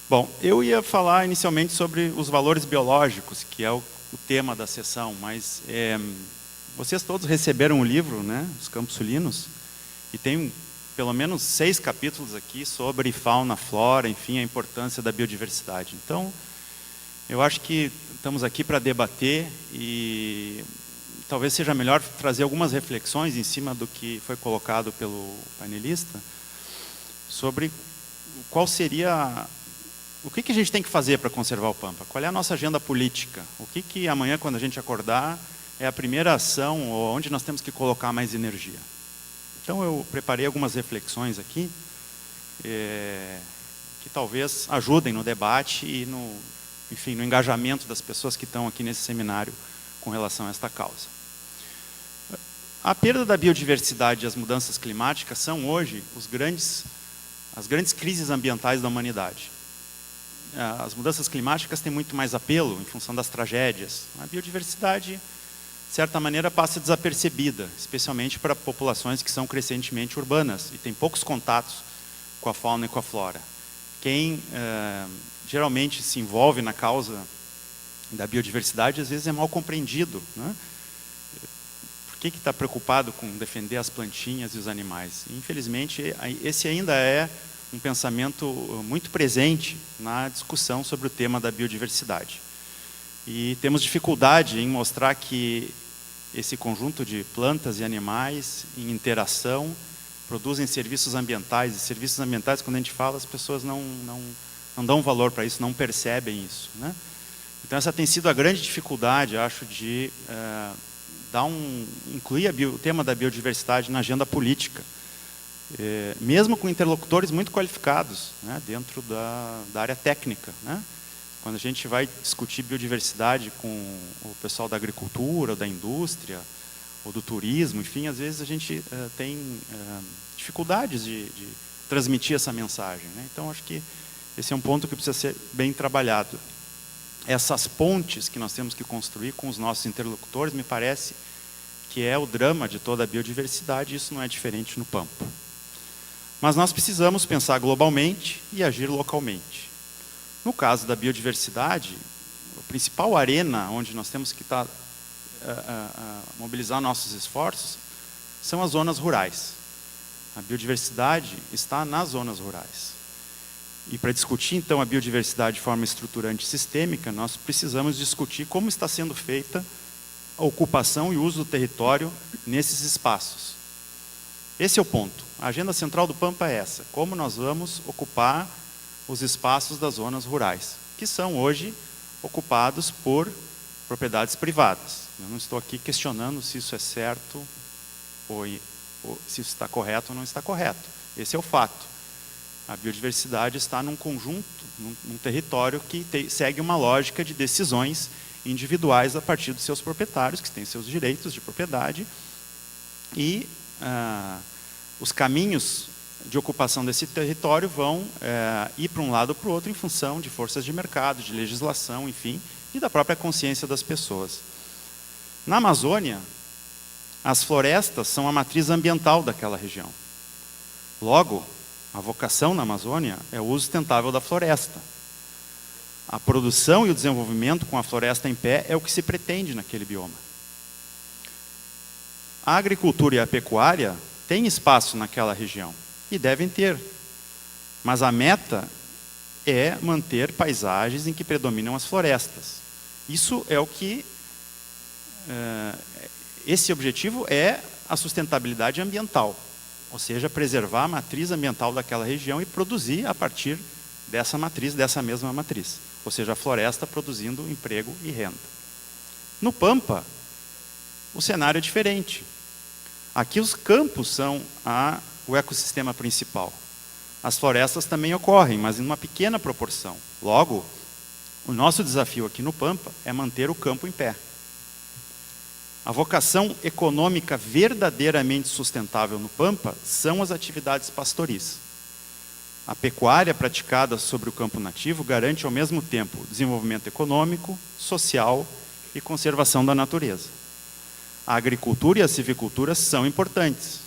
Bom, eu ia falar inicialmente sobre os valores biológicos, que é o tema da sessão, mas vocês todos receberam o livro, né, Os Campos Sulinos, e tem pelo menos 6 capítulos aqui sobre fauna, flora, enfim, a importância da biodiversidade. Então, eu acho que estamos aqui para debater e talvez seja melhor trazer algumas reflexões em cima do que foi colocado pelo painelista sobre qual seria, o que a gente tem que fazer para conservar o Pampa, qual é a nossa agenda política, o que amanhã, quando a gente acordar, é a primeira ação ou onde nós temos que colocar mais energia. Então eu preparei algumas reflexões aqui que talvez ajudem no debate e no engajamento das pessoas que estão aqui nesse seminário com relação a esta causa. A perda da biodiversidade e as mudanças climáticas são hoje as grandes crises ambientais da humanidade. As mudanças climáticas têm muito mais apelo em função das tragédias. A biodiversidade, de certa maneira, passa desapercebida, especialmente para populações que são crescentemente urbanas e têm poucos contatos com a fauna e com a flora. Quem geralmente se envolve na causa da biodiversidade, às vezes é mal compreendido, né? Por que está preocupado com defender as plantinhas e os animais? Infelizmente, esse ainda é um pensamento muito presente na discussão sobre o tema da biodiversidade. E temos dificuldade em mostrar que esse conjunto de plantas e animais, em interação, produzem serviços ambientais. E serviços ambientais, quando a gente fala, as pessoas não dão valor para isso, não percebem isso, né? Então, essa tem sido a grande dificuldade, acho, de incluir o tema da biodiversidade na agenda política, mesmo com interlocutores muito qualificados, né, dentro da área técnica, né? Quando a gente vai discutir biodiversidade com o pessoal da agricultura, ou da indústria, ou do turismo, enfim, às vezes a gente tem dificuldades de transmitir essa mensagem, né? Então, acho que esse é um ponto que precisa ser bem trabalhado. Essas pontes que nós temos que construir com os nossos interlocutores, me parece que é o drama de toda a biodiversidade, e isso não é diferente no Pampa. Mas nós precisamos pensar globalmente e agir localmente. No caso da biodiversidade, a principal arena onde nós temos que mobilizar nossos esforços são as zonas rurais. A biodiversidade está nas zonas rurais. E para discutir, então, a biodiversidade de forma estruturante e sistêmica, nós precisamos discutir como está sendo feita a ocupação e uso do território nesses espaços. Esse é o ponto. A agenda central do Pampa é essa: como nós vamos ocupar os espaços das zonas rurais, que são hoje ocupados por propriedades privadas. Eu não estou aqui questionando se isso é certo ou se isso está correto ou não está correto. Esse é o fato. A biodiversidade está num conjunto, num território que segue uma lógica de decisões individuais a partir dos seus proprietários, que têm seus direitos de propriedade, e os caminhos de ocupação desse território vão ir para um lado ou para o outro em função de forças de mercado, de legislação, enfim, e da própria consciência das pessoas. Na Amazônia, as florestas são a matriz ambiental daquela região. Logo, a vocação na Amazônia é o uso sustentável da floresta. A produção e o desenvolvimento com a floresta em pé é o que se pretende naquele bioma. A agricultura e a pecuária têm espaço naquela região e devem ter. Mas a meta é manter paisagens em que predominam as florestas. Isso é o que... esse objetivo é a sustentabilidade ambiental. Ou seja, preservar a matriz ambiental daquela região e produzir a partir dessa matriz, dessa mesma matriz. Ou seja, a floresta produzindo emprego e renda. No Pampa, o cenário é diferente. Aqui os campos são o ecossistema principal. As florestas também ocorrem, mas em uma pequena proporção. Logo, o nosso desafio aqui no Pampa é manter o campo em pé. A vocação econômica verdadeiramente sustentável no Pampa são as atividades pastoris. A pecuária praticada sobre o campo nativo garante ao mesmo tempo desenvolvimento econômico, social e conservação da natureza. A agricultura e a silvicultura são importantes,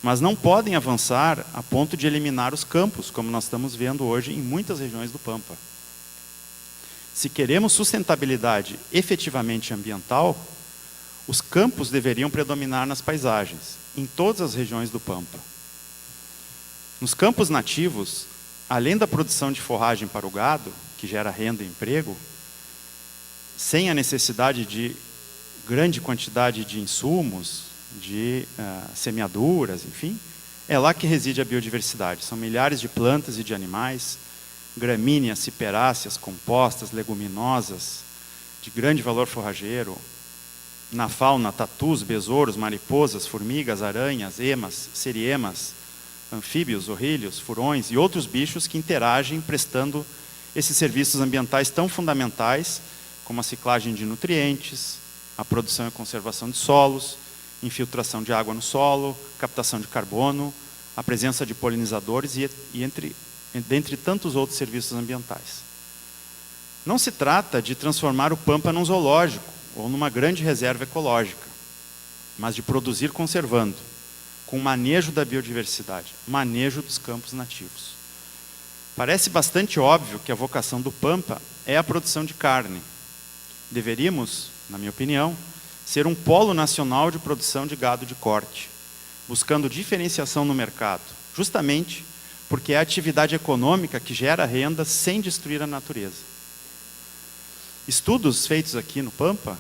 mas não podem avançar a ponto de eliminar os campos, como nós estamos vendo hoje em muitas regiões do Pampa. Se queremos sustentabilidade efetivamente ambiental, os campos deveriam predominar nas paisagens, em todas as regiões do Pampa. Nos campos nativos, além da produção de forragem para o gado, que gera renda e emprego, sem a necessidade de grande quantidade de insumos, de semeaduras, enfim, é lá que reside a biodiversidade. São milhares de plantas e de animais, gramíneas, ciperáceas, compostas, leguminosas, de grande valor forrageiro. Na fauna, tatus, besouros, mariposas, formigas, aranhas, emas, seriemas, anfíbios, orrilhos, furões e outros bichos que interagem prestando esses serviços ambientais tão fundamentais como a ciclagem de nutrientes, a produção e conservação de solos, infiltração de água no solo, captação de carbono, a presença de polinizadores dentre tantos outros serviços ambientais. Não se trata de transformar o Pampa num zoológico ou numa grande reserva ecológica, mas de produzir conservando, com manejo da biodiversidade, manejo dos campos nativos. Parece bastante óbvio que a vocação do Pampa é a produção de carne. Deveríamos, na minha opinião, ser um polo nacional de produção de gado de corte, buscando diferenciação no mercado, justamente porque é a atividade econômica que gera renda sem destruir a natureza. Estudos feitos aqui no Pampa,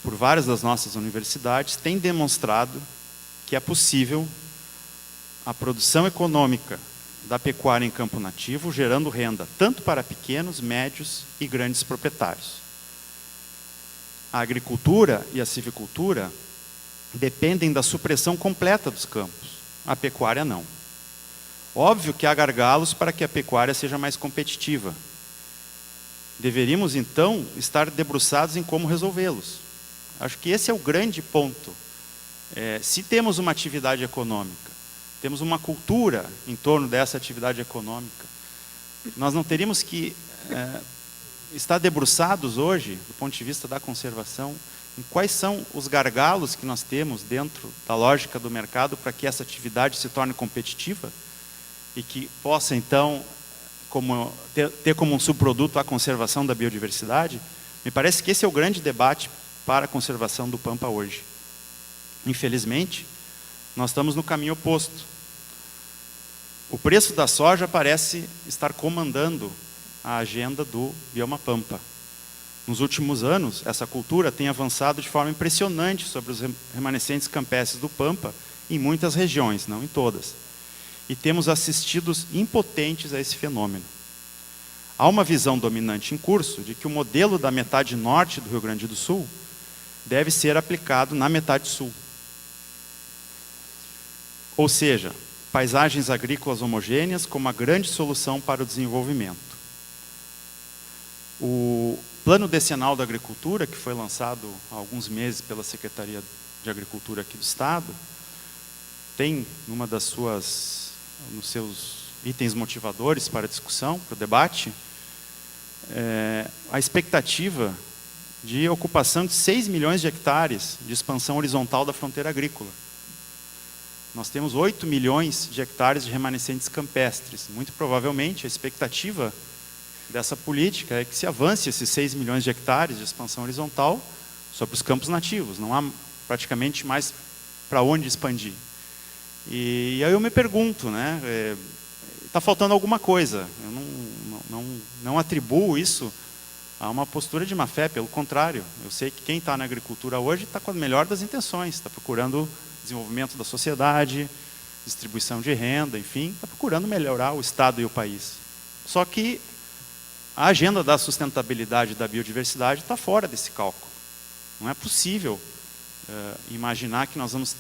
por várias das nossas universidades, têm demonstrado que é possível a produção econômica da pecuária em campo nativo, gerando renda tanto para pequenos, médios e grandes proprietários. A agricultura e a silvicultura dependem da supressão completa dos campos, a pecuária não. Óbvio que há gargalos para que a pecuária seja mais competitiva. Deveríamos, então, estar debruçados em como resolvê-los. Acho que esse é o grande ponto. Se temos uma atividade econômica, temos uma cultura em torno dessa atividade econômica, nós não teríamos que estar debruçados hoje, do ponto de vista da conservação, em quais são os gargalos que nós temos dentro da lógica do mercado para que essa atividade se torne competitiva e que possa, então, ter como um subproduto a conservação da biodiversidade. Me parece que esse é o grande debate para a conservação do Pampa hoje. Infelizmente, nós estamos no caminho oposto. O preço da soja parece estar comandando a agenda do bioma Pampa. Nos últimos anos, essa cultura tem avançado de forma impressionante sobre os remanescentes campestres do Pampa em muitas regiões, não em todas. E temos assistidos impotentes a esse fenômeno. Há uma visão dominante em curso de que o modelo da metade norte do Rio Grande do Sul deve ser aplicado na metade sul. Ou seja, paisagens agrícolas homogêneas como a grande solução para o desenvolvimento. O Plano Decenal da Agricultura, que foi lançado há alguns meses pela Secretaria de Agricultura aqui do Estado, tem nos seus itens motivadores para a discussão, para o debate, a expectativa de ocupação de 6 milhões de hectares de expansão horizontal da fronteira agrícola. Nós temos 8 milhões de hectares de remanescentes campestres. Muito provavelmente, a expectativa dessa política é que se avance esses 6 milhões de hectares de expansão horizontal sobre os campos nativos. Não há praticamente mais para onde expandir. E aí eu me pergunto, né, está faltando alguma coisa. Eu não atribuo isso a uma postura de má fé, pelo contrário. Eu sei que quem está na agricultura hoje está com a melhor das intenções, está procurando desenvolvimento da sociedade, distribuição de renda, enfim, está procurando melhorar o Estado e o país. Só que a agenda da sustentabilidade da biodiversidade está fora desse cálculo. Não é possível imaginar que nós vamos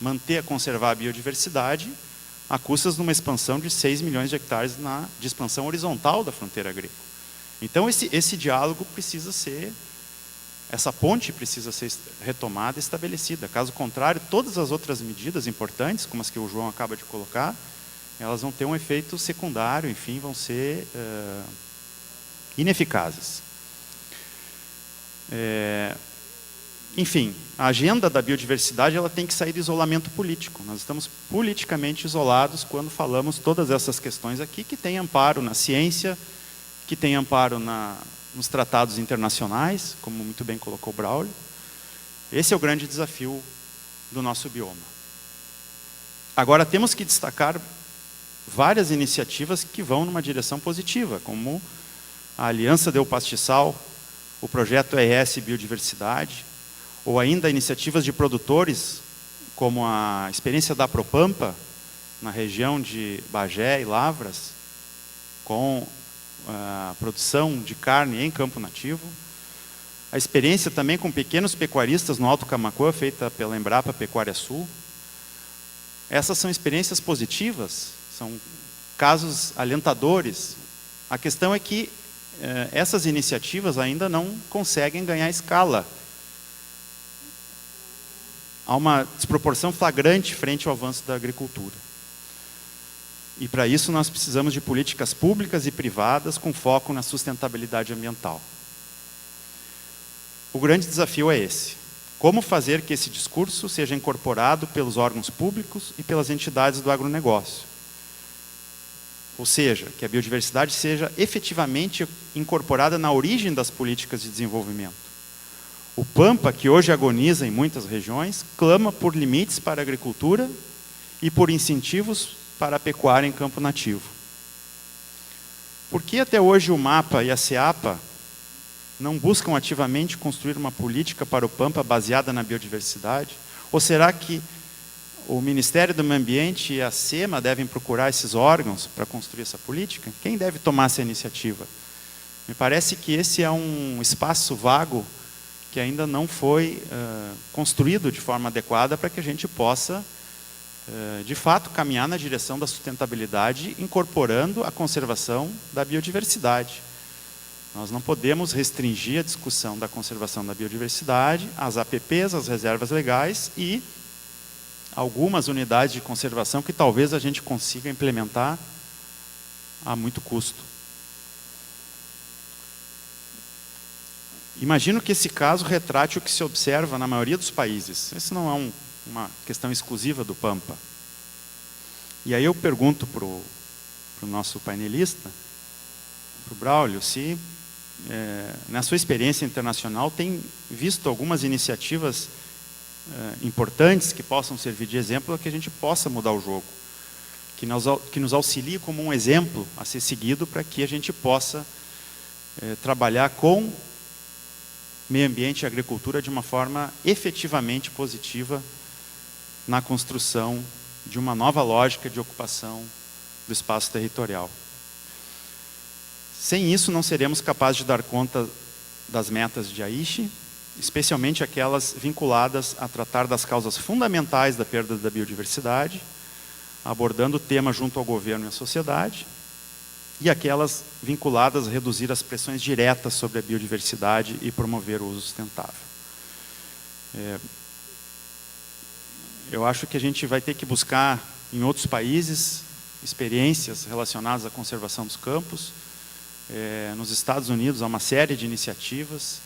manter a conservar a biodiversidade a custas de uma expansão de 6 milhões de hectares de expansão horizontal da fronteira agrícola. Então, esse diálogo precisa ser, essa ponte precisa ser retomada e estabelecida. Caso contrário, todas as outras medidas importantes, como as que o João acaba de colocar, elas vão ter um efeito secundário, enfim, vão ser ineficazes. Enfim, a agenda da biodiversidade ela tem que sair do isolamento político. Nós estamos politicamente isolados quando falamos todas essas questões aqui, que têm amparo na ciência, que têm amparo nos tratados internacionais, como muito bem colocou Braulio. Esse é o grande desafio do nosso bioma. Agora, temos que destacar várias iniciativas que vão numa direção positiva, como a Aliança Deu Pastiçal, o projeto ES Biodiversidade, ou ainda iniciativas de produtores, como a experiência da Propampa, na região de Bagé e Lavras, com a produção de carne em campo nativo. A experiência também com pequenos pecuaristas no Alto Camaquã, feita pela Embrapa Pecuária Sul. Essas são experiências positivas, são casos alentadores. A questão é que essas iniciativas ainda não conseguem ganhar escala. há uma desproporção flagrante frente ao avanço da agricultura. E para isso nós precisamos de políticas públicas e privadas com foco na sustentabilidade ambiental. O grande desafio é esse: como fazer que esse discurso seja incorporado pelos órgãos públicos e pelas entidades do agronegócio. Ou seja, que a biodiversidade seja efetivamente incorporada na origem das políticas de desenvolvimento. O Pampa, que hoje agoniza em muitas regiões, clama por limites para a agricultura e por incentivos para a pecuária em campo nativo. Por que até hoje o MAPA e a SEAPA não buscam ativamente construir uma política para o Pampa baseada na biodiversidade? Ou será que o Ministério do Meio Ambiente e a SEMA devem procurar esses órgãos para construir essa política? Quem deve tomar essa iniciativa? Me parece que esse é um espaço vago que ainda não foi construído de forma adequada para que a gente possa, de fato, caminhar na direção da sustentabilidade, incorporando a conservação da biodiversidade. Nós não podemos restringir a discussão da conservação da biodiversidade às APPs, às reservas legais e algumas unidades de conservação que talvez a gente consiga implementar a muito custo. Imagino que esse caso retrate o que se observa na maioria dos países. Isso não é uma questão exclusiva do Pampa. E aí eu pergunto para o nosso painelista, para o Braulio, se na sua experiência internacional tem visto algumas iniciativas importantes que possam servir de exemplo a que a gente possa mudar o jogo, que nos auxilie como um exemplo a ser seguido para que a gente possa trabalhar com meio ambiente e agricultura de uma forma efetivamente positiva na construção de uma nova lógica de ocupação do espaço territorial. Sem isso, não seremos capazes de dar conta das metas de Aichi, especialmente aquelas vinculadas a tratar das causas fundamentais da perda da biodiversidade, abordando o tema junto ao governo e à sociedade, e aquelas vinculadas a reduzir as pressões diretas sobre a biodiversidade e promover o uso sustentável. Eu acho que a gente vai ter que buscar em outros países experiências relacionadas à conservação dos campos. Nos Estados Unidos há uma série de iniciativas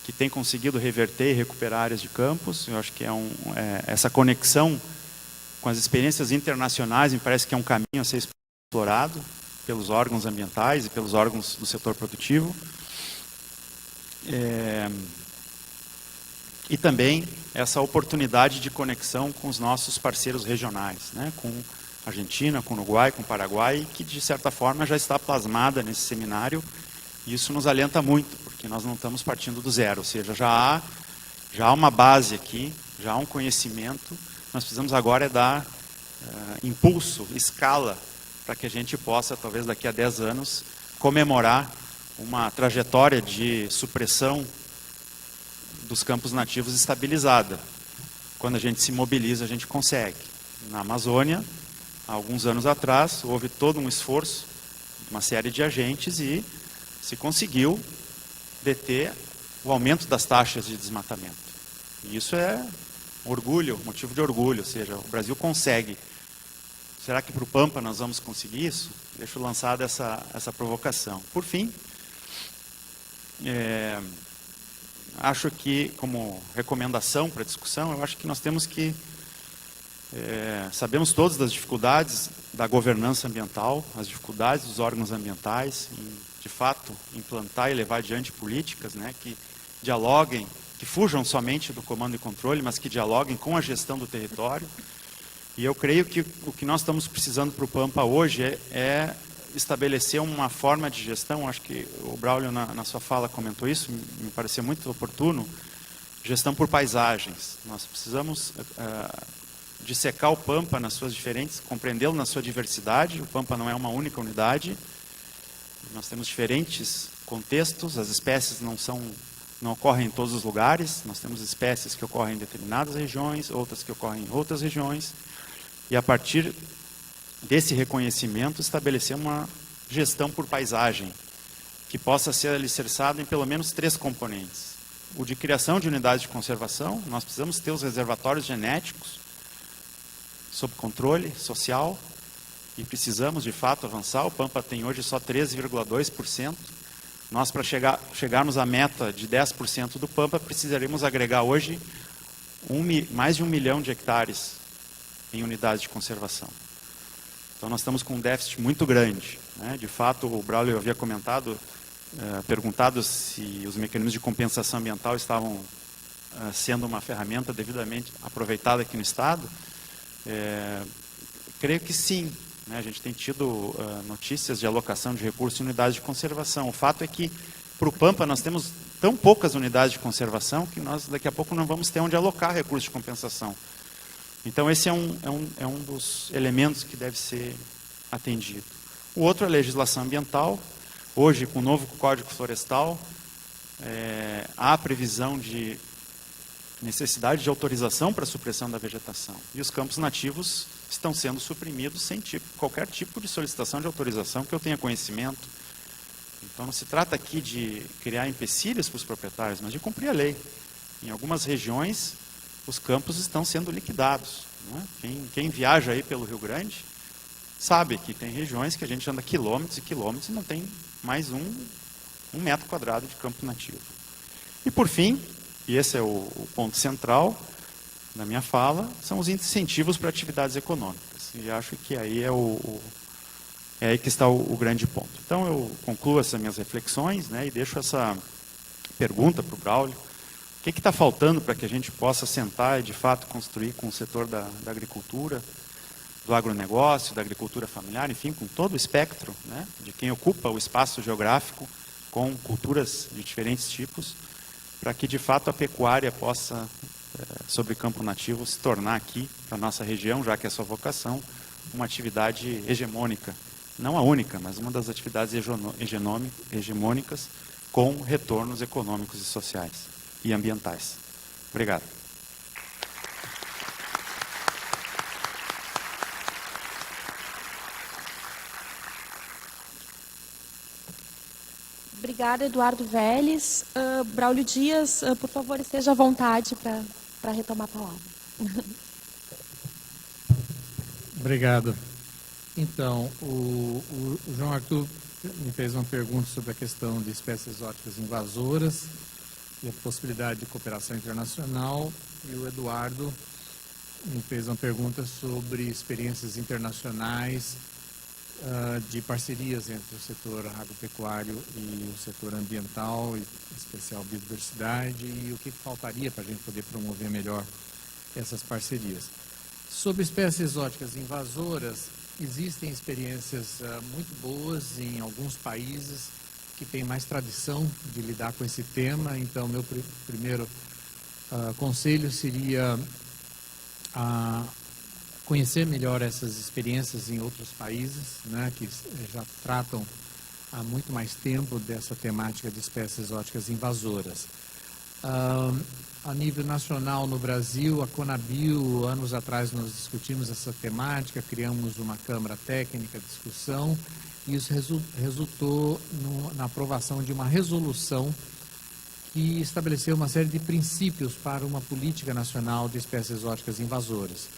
que têm conseguido reverter e recuperar áreas de campos. Eu acho que essa conexão com as experiências internacionais me parece que é um caminho a ser explorado pelos órgãos ambientais e pelos órgãos do setor produtivo. E também essa oportunidade de conexão com os nossos parceiros regionais, né, com a Argentina, com o Uruguai, com o Paraguai, que de certa forma já está plasmada nesse seminário, e isso nos alenta muito, porque nós não estamos partindo do zero, ou seja, já há uma base aqui, já há um conhecimento, nós precisamos agora dar impulso, escala, para que a gente possa, talvez daqui a 10 anos, comemorar uma trajetória de supressão dos campos nativos estabilizada. Quando a gente se mobiliza, a gente consegue. Na Amazônia, há alguns anos atrás, houve todo um esforço, uma série de agentes, e se conseguiu deter o aumento das taxas de desmatamento. E isso é orgulho, motivo de orgulho, ou seja, o Brasil consegue. Será que para o Pampa nós vamos conseguir isso? Deixo lançada essa provocação. Por fim, acho que, como recomendação para a discussão, eu acho que nós temos que, sabemos todas das dificuldades da governança ambiental, as dificuldades dos órgãos ambientais, em, de fato, implantar e levar adiante políticas, né, que dialoguem, que fujam somente do comando e controle, mas que dialoguem com a gestão do território. E eu creio que o que nós estamos precisando para o Pampa hoje é estabelecer uma forma de gestão. Acho que o Braulio, na sua fala, comentou isso, me pareceu muito oportuno, gestão por paisagens. Nós precisamos dissecar o Pampa nas suas diferentes, compreendê-lo na sua diversidade. O Pampa não é uma única unidade, nós temos diferentes contextos, as espécies não ocorrem em todos os lugares, nós temos espécies que ocorrem em determinadas regiões, outras que ocorrem em outras regiões, e a partir desse reconhecimento estabelecer uma gestão por paisagem, que possa ser alicerçada em pelo menos 3 componentes. o de criação de unidades de conservação. Nós precisamos ter os reservatórios genéticos sob controle social e precisamos, de fato, avançar. O Pampa tem hoje só 13,2%. Nós, para chegarmos à meta de 10% do Pampa, precisaremos agregar hoje mais de 1 milhão de hectares em unidades de conservação. Então, nós estamos com um déficit muito grande, né? De fato, o Braulio havia comentado, perguntado se os mecanismos de compensação ambiental estavam sendo uma ferramenta devidamente aproveitada aqui no Estado. Creio que sim, né? A gente tem tido notícias de alocação de recursos em unidades de conservação. O fato é que, para o Pampa, nós temos tão poucas unidades de conservação que nós, daqui a pouco, não vamos ter onde alocar recursos de compensação. Então, esse é um dos elementos que deve ser atendido. O outro é a legislação ambiental. Hoje, com o novo Código Florestal, há a previsão de necessidade de autorização para a supressão da vegetação. E os campos nativos estão sendo suprimidos sem qualquer tipo de solicitação de autorização que eu tenha conhecimento. Então, não se trata aqui de criar empecilhos para os proprietários, mas de cumprir a lei. Em algumas regiões, os campos estão sendo liquidados, né? Quem viaja aí pelo Rio Grande sabe que tem regiões que a gente anda quilômetros e quilômetros e não tem mais um metro quadrado de campo nativo. E por fim, e esse é o ponto central da minha fala, são os incentivos para atividades econômicas. E acho que aí é aí que está o grande ponto. Então eu concluo essas minhas reflexões, né, e deixo essa pergunta para o Braulio. O que está faltando para que a gente possa sentar e, de fato, construir com o setor da agricultura, do agronegócio, da agricultura familiar, enfim, com todo o espectro, né, de quem ocupa o espaço geográfico com culturas de diferentes tipos, para que, de fato, a pecuária possa, sobre campo nativo, se tornar aqui, para a nossa região, já que é sua vocação, uma atividade hegemônica. Não a única, mas uma das atividades hegemônicas com retornos econômicos e sociais e ambientais. Obrigado. Obrigada, Eduardo Vélez. Braulio Dias, por favor, esteja à vontade para retomar a palavra. Obrigado. Então, o João Arthur me fez uma pergunta sobre a questão de espécies exóticas invasoras e a possibilidade de cooperação internacional, e o Eduardo me fez uma pergunta sobre experiências internacionais de parcerias entre o setor agropecuário e o setor ambiental, em especial biodiversidade, e o que faltaria para a gente poder promover melhor essas parcerias. Sobre espécies exóticas invasoras, existem experiências muito boas em alguns países que têm mais tradição de lidar com esse tema. Então, meu primeiro conselho seria conhecer melhor essas experiências em outros países, né, que já tratam há muito mais tempo dessa temática de espécies exóticas invasoras. A nível nacional no Brasil, a Conabio, anos atrás nós discutimos essa temática, criamos uma câmara técnica de discussão e isso resultou na aprovação de uma resolução que estabeleceu uma série de princípios para uma política nacional de espécies exóticas invasoras.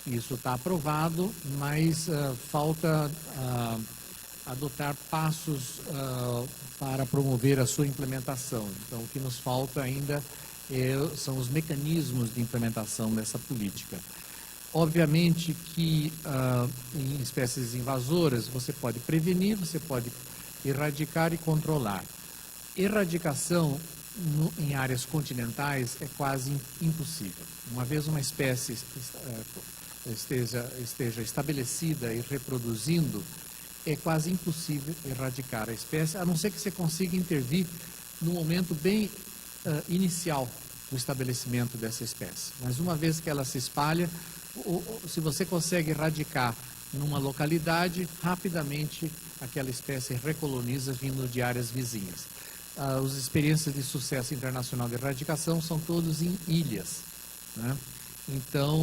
Isso está aprovado, mas falta adotar passos para promover a sua implementação. Então, o que nos falta ainda são os mecanismos de implementação dessa política. Obviamente que em espécies invasoras você pode prevenir, você pode erradicar e controlar. Erradicação em áreas continentais é quase impossível. Uma vez uma espécie esteja estabelecida e reproduzindo, é quase impossível erradicar a espécie, a não ser que você consiga intervir no momento bem inicial do estabelecimento dessa espécie. Mas uma vez que ela se espalha, se você consegue erradicar numa localidade, rapidamente aquela espécie recoloniza vindo de áreas vizinhas. As experiências de sucesso internacional de erradicação são todas em ilhas, né? Então,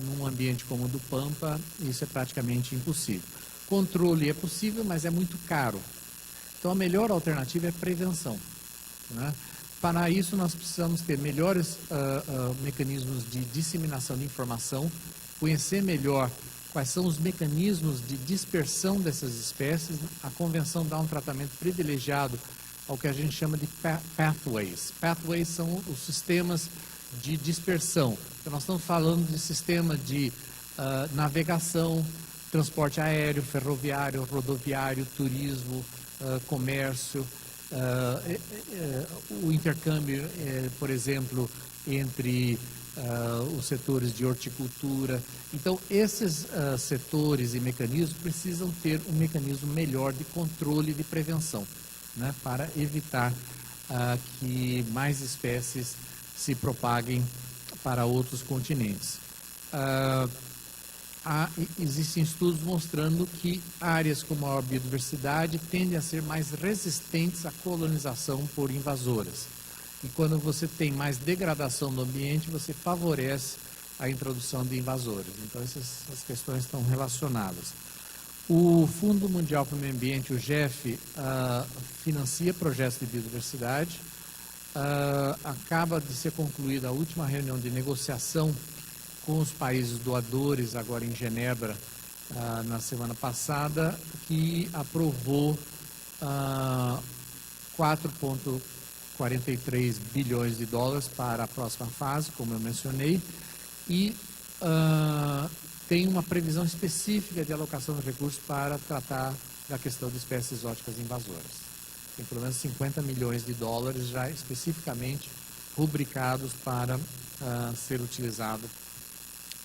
num ambiente como o do Pampa, isso é praticamente impossível. Controle é possível, mas é muito caro. Então, a melhor alternativa é prevenção, né? Para isso, nós precisamos ter melhores mecanismos de disseminação de informação, conhecer melhor quais são os mecanismos de dispersão dessas espécies. A Convenção dá um tratamento privilegiado ao que a gente chama de pathways. Pathways são os sistemas de dispersão. Então, nós estamos falando de sistema de navegação, transporte aéreo, ferroviário, rodoviário, turismo, comércio, o intercâmbio, por exemplo, entre os setores de horticultura. Então, esses setores e mecanismos precisam ter um mecanismo melhor de controle e de prevenção, né, para evitar que mais espécies se propaguem para outros continentes. Existem estudos mostrando que áreas com maior biodiversidade tendem a ser mais resistentes à colonização por invasoras. E quando você tem mais degradação do ambiente, você favorece a introdução de invasores. Então, essas questões estão relacionadas. O Fundo Mundial para o Meio Ambiente, o GEF, financia projetos de biodiversidade. Acaba de ser concluída a última reunião de negociação com os países doadores, agora em Genebra, na semana passada, que aprovou 4,43 bilhões de dólares para a próxima fase, como eu mencionei, e tem uma previsão específica de alocação de recursos para tratar da questão de espécies exóticas invasoras. Tem pelo menos 50 milhões de dólares já especificamente rubricados para ser utilizado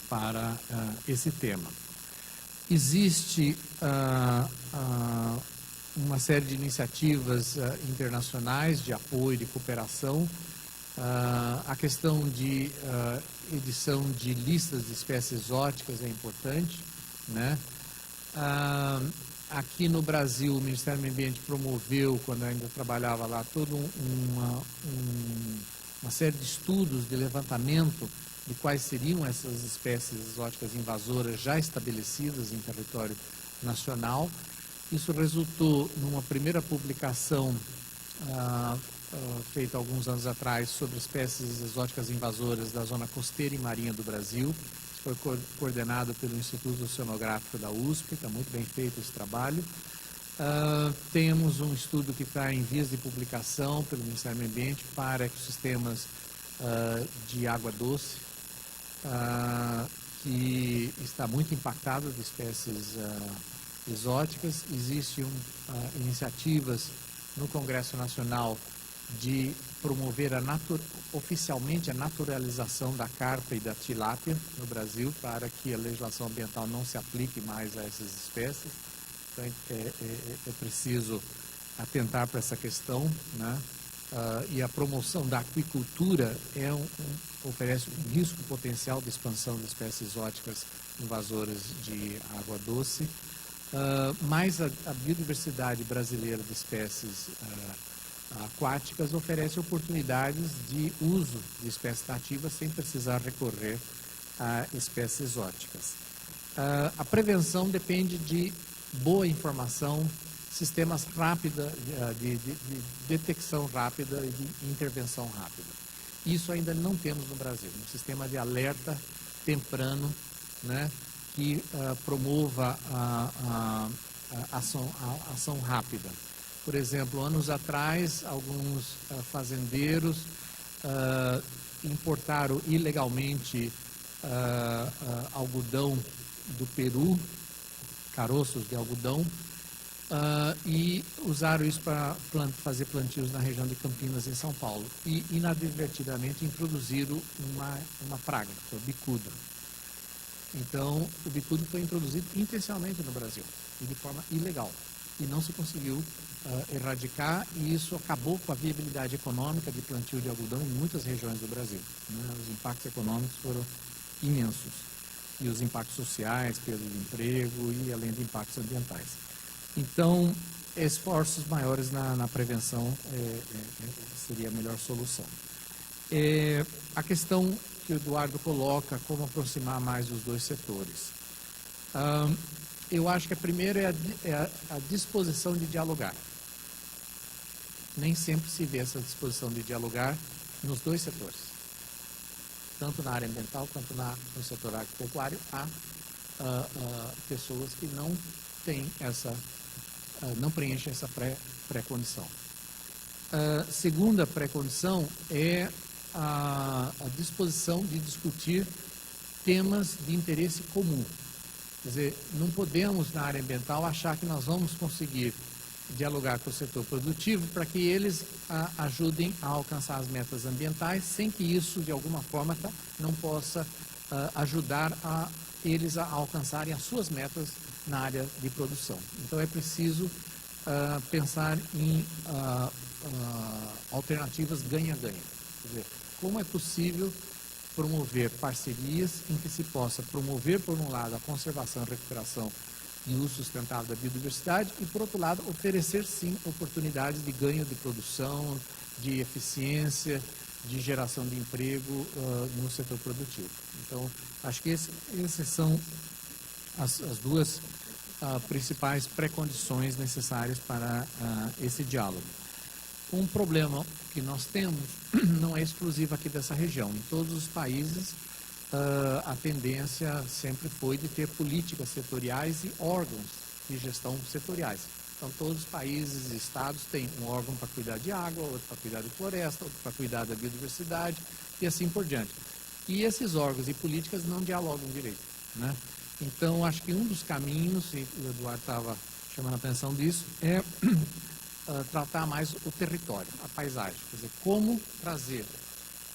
para esse tema. Existe uma série de iniciativas internacionais de apoio, de cooperação. A questão de edição de listas de espécies exóticas é importante, né? Aqui no Brasil, o Ministério do Meio Ambiente promoveu, quando eu ainda trabalhava lá, toda uma série de estudos de levantamento de quais seriam essas espécies exóticas invasoras já estabelecidas em território nacional. Isso resultou numa primeira publicação feita alguns anos atrás sobre espécies exóticas invasoras da zona costeira e marinha do Brasil. Isso foi coordenado pelo Instituto Oceanográfico da USP, está muito bem feito esse trabalho. Temos um estudo que está em vias de publicação pelo Ministério do Meio Ambiente para ecossistemas de água doce, que está muito impactado de espécies exóticas. Existem iniciativas no Congresso Nacional de promover oficialmente a naturalização da carpa e da tilápia no Brasil, para que a legislação ambiental não se aplique mais a essas espécies. Então, é preciso atentar para essa questão, né? E a promoção da aquicultura oferece um risco potencial de expansão de espécies exóticas invasoras de água doce, mas a biodiversidade brasileira de espécies aquáticas oferece oportunidades de uso de espécies nativas sem precisar recorrer a espécies exóticas. A prevenção depende de boa informação, sistemas rápidos de detecção rápida e de intervenção rápida. Isso ainda não temos no Brasil, um sistema de alerta temprano, né, que promova a ação rápida. Por exemplo, anos atrás, alguns fazendeiros importaram ilegalmente algodão do Peru, caroços de algodão, e usaram isso para fazer plantios na região de Campinas, em São Paulo. E, inadvertidamente, introduziram uma praga, que é o bicudo. Então, o bicudo foi introduzido intencionalmente no Brasil, e de forma ilegal. E não se conseguiu erradicar, e isso acabou com a viabilidade econômica de plantio de algodão em muitas regiões do Brasil, né? Os impactos econômicos foram imensos. E os impactos sociais, perda de emprego e além de impactos ambientais. Então, esforços maiores na prevenção seria a melhor solução. A questão que o Eduardo coloca, como aproximar mais os dois setores. Eu acho que a primeira é a disposição de dialogar. nem sempre se vê essa disposição de dialogar nos dois setores. Tanto na área ambiental quanto no setor agropecuário, há pessoas que não têm não preenchem essa pré-condição. Segunda pré-condição é a disposição de discutir temas de interesse comum. Quer dizer, não podemos, na área ambiental, achar que nós vamos conseguir dialogar com o setor produtivo para que eles ajudem a alcançar as metas ambientais, sem que isso, de alguma forma, não possa ajudar eles a alcançarem as suas metas na área de produção. Então, é preciso pensar em alternativas ganha-ganha. Quer dizer, como é possível promover parcerias em que se possa promover, por um lado, a conservação, a recuperação e uso sustentável da biodiversidade e, por outro lado, oferecer, sim, oportunidades de ganho de produção, de eficiência, de geração de emprego no setor produtivo. Então, acho que essas são as duas principais pré-condições necessárias para esse diálogo. Um problema que nós temos não é exclusivo aqui dessa região. Em todos os países, a tendência sempre foi de ter políticas setoriais e órgãos de gestão setoriais. Então, todos os países e estados têm um órgão para cuidar de água, outro para cuidar de floresta, outro para cuidar da biodiversidade e assim por diante. E esses órgãos e políticas não dialogam direito, né? Então, acho que um dos caminhos, e o Eduardo estava chamando a atenção disso, é tratar mais o território, a paisagem. Quer dizer, como trazer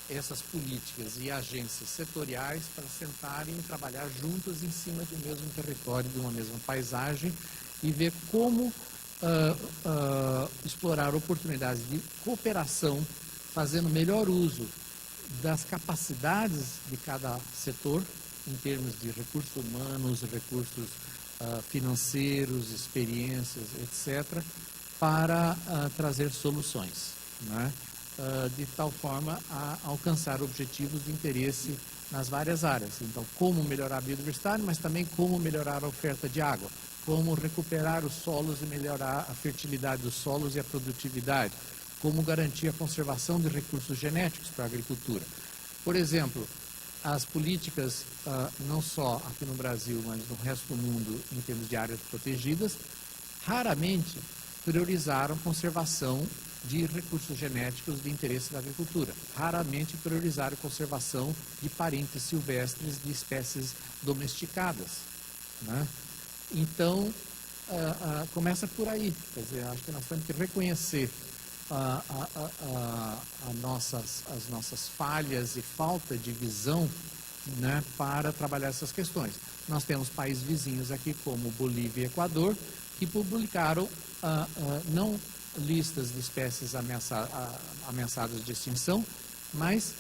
essas políticas e agências setoriais para sentarem e trabalhar juntas em cima do mesmo território, de uma mesma paisagem, e ver como explorar oportunidades de cooperação, fazendo melhor uso das capacidades de cada setor, em termos de recursos humanos, recursos financeiros, experiências, etc., para trazer soluções, né? De tal forma a alcançar objetivos de interesse nas várias áreas. Então, como melhorar a biodiversidade, mas também como melhorar a oferta de água, como recuperar os solos e melhorar a fertilidade dos solos e a produtividade, como garantir a conservação de recursos genéticos para a agricultura. Por exemplo, as políticas, não só aqui no Brasil, mas no resto do mundo, em termos de áreas protegidas, raramente priorizaram conservação de recursos genéticos de interesse da agricultura. Raramente priorizaram conservação de parentes silvestres de espécies domesticadas, né? Então, começa por aí. Quer dizer, acho que nós temos que reconhecer as nossas falhas e falta de visão, né, para trabalhar essas questões. Nós temos países vizinhos aqui, como Bolívia e Equador, que publicaram não listas de espécies ameaçadas de extinção, mas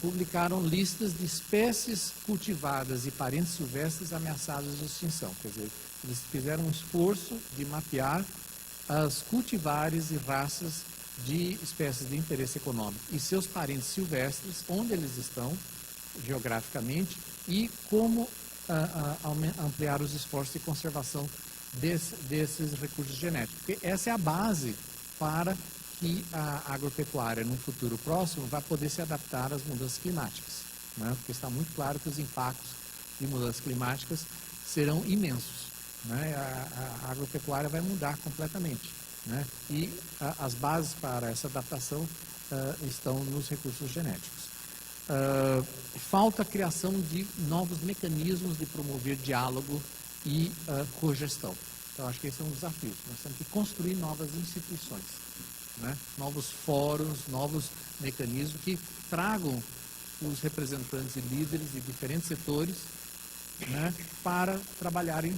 publicaram listas de espécies cultivadas e parentes silvestres ameaçadas de extinção. Quer dizer, eles fizeram um esforço de mapear as cultivares e raças de espécies de interesse econômico e seus parentes silvestres, onde eles estão geograficamente e como ampliar os esforços de conservação desses recursos genéticos. Porque essa é a base para que a agropecuária, no futuro próximo, vai poder se adaptar às mudanças climáticas, né? Porque está muito claro que os impactos de mudanças climáticas serão imensos, né? A agropecuária vai mudar completamente, né? E as bases para essa adaptação estão nos recursos genéticos. Falta a criação de novos mecanismos de promover diálogo e cogestão. Então, acho que esse é um desafio. Nós temos que construir novas instituições, né? Novos fóruns, novos mecanismos que tragam os representantes e líderes de diferentes setores, né, para trabalharem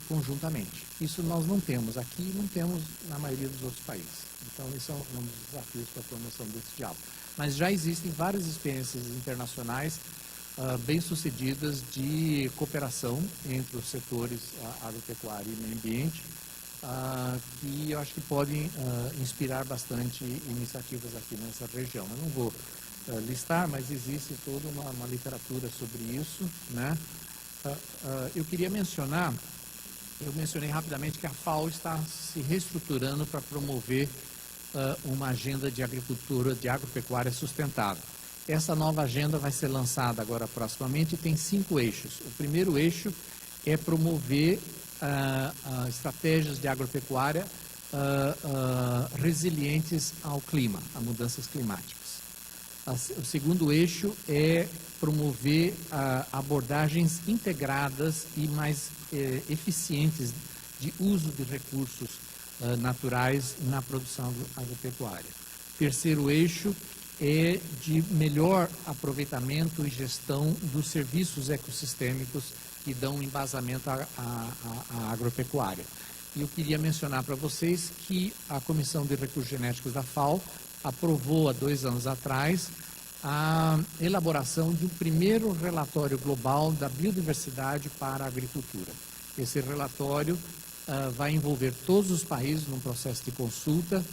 conjuntamente. Isso nós não temos aqui e não temos na maioria dos outros países. Então, esse é um dos desafios para a promoção desse diálogo. Mas já existem várias experiências internacionais bem-sucedidas de cooperação entre os setores agropecuário e meio ambiente, que eu acho que podem inspirar bastante iniciativas aqui nessa região. Eu não vou listar, mas existe toda uma literatura sobre isso, né? Eu queria mencionar, eu mencionei rapidamente que a FAO está se reestruturando para promover uma agenda de agricultura, de agropecuária sustentável. Essa nova agenda vai ser lançada agora proximamente e tem 5 eixos. O primeiro eixo é promover estratégias de agropecuária resilientes ao clima, a mudanças climáticas. O segundo eixo é promover abordagens integradas e mais eficientes de uso de recursos naturais na produção agropecuária. Terceiro eixo é de melhor aproveitamento e gestão dos serviços ecossistêmicos que dão embasamento à agropecuária. E eu queria mencionar para vocês que a Comissão de Recursos Genéticos da FAO aprovou há 2 anos atrás a elaboração de um primeiro relatório global da biodiversidade para a agricultura. Esse relatório vai envolver todos os países num processo de consulta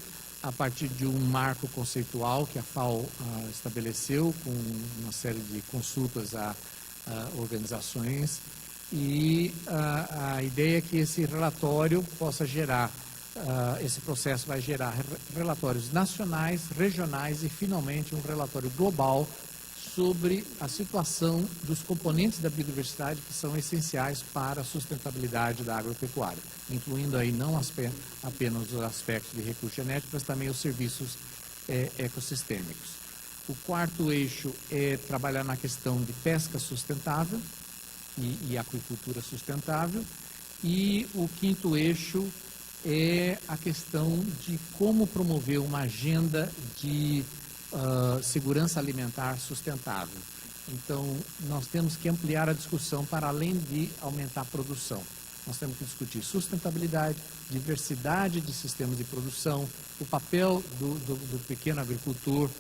a partir de um marco conceitual que a FAO estabeleceu com uma série de consultas a organizações e a ideia é que esse relatório possa gerar, esse processo vai gerar relatórios nacionais, regionais e finalmente um relatório global sobre a situação dos componentes da biodiversidade que são essenciais para a sustentabilidade da agropecuária, incluindo aí não apenas os aspectos de recursos genéticos, mas também os serviços ecossistêmicos. O quarto eixo é trabalhar na questão de pesca sustentável e aquicultura sustentável, e o quinto eixo é a questão de como promover uma agenda de segurança alimentar sustentável. Então, nós temos que ampliar a discussão para além de aumentar a produção. Nós temos que discutir sustentabilidade, diversidade de sistemas de produção, o papel do pequeno agricultor,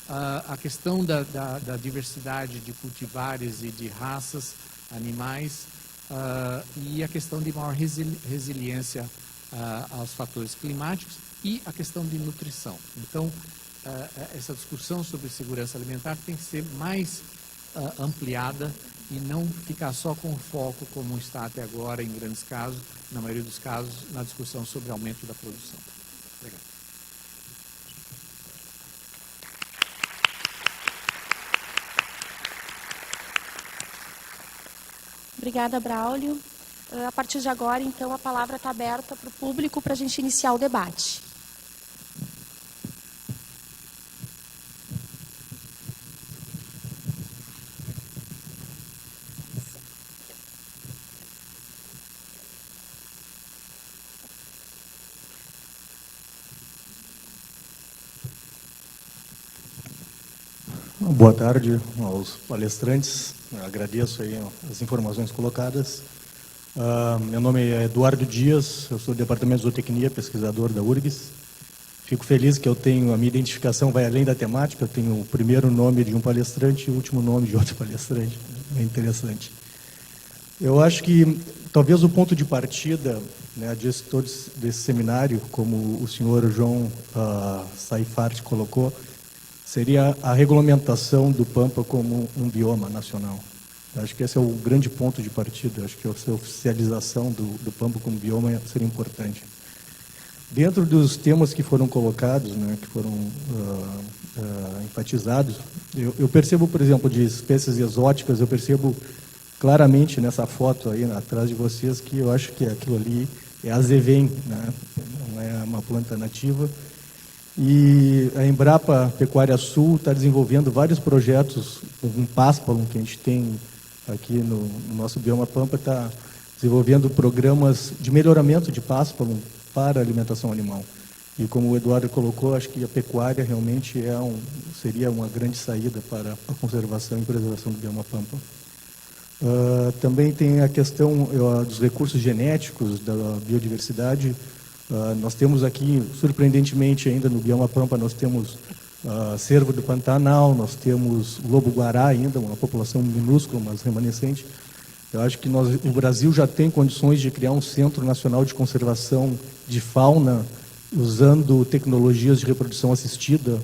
a questão da diversidade de cultivares e de raças animais e a questão de maior resiliência aos fatores climáticos e a questão de nutrição. Então, essa discussão sobre segurança alimentar tem que ser mais ampliada e não ficar só com foco, como está até agora, em grandes casos, na maioria dos casos, na discussão sobre aumento da produção. Obrigado. Obrigada, Braulio. A partir de agora, então, a palavra está aberta para o público para a gente iniciar o debate. Boa tarde aos palestrantes. Eu agradeço aí as informações colocadas. Meu nome é Eduardo Dias, eu sou do Departamento de Zootecnia, pesquisador da URGS. Fico feliz que eu tenho, a minha identificação vai além da temática, eu tenho o primeiro nome de um palestrante e o último nome de outro palestrante. É interessante. Eu acho que talvez o ponto de partida, né, desse seminário, como o senhor João Saifart colocou, seria a regulamentação do Pampa como um bioma nacional. Eu acho que esse é o grande ponto de partida. Eu acho que a oficialização do Pampa como bioma seria importante. Dentro dos temas que foram colocados, né, que foram enfatizados, eu percebo, por exemplo, de espécies exóticas, eu percebo claramente nessa foto aí atrás de vocês que eu acho que aquilo ali é azevém, né, não é uma planta nativa. E a Embrapa Pecuária Sul está desenvolvendo vários projetos, um páspalo que a gente tem aqui no nosso bioma Pampa, está desenvolvendo programas de melhoramento de páspalo para a alimentação animal. E como o Eduardo colocou, acho que a pecuária realmente seria uma grande saída para a conservação e preservação do bioma Pampa. Também tem a questão dos recursos genéticos, da biodiversidade. Nós temos aqui, surpreendentemente ainda no bioma Pampa, nós temos cervo do Pantanal, nós temos lobo-guará ainda, uma população minúscula, mas remanescente. Eu acho que o Brasil já tem condições de criar um Centro Nacional de Conservação de Fauna, usando tecnologias de reprodução assistida,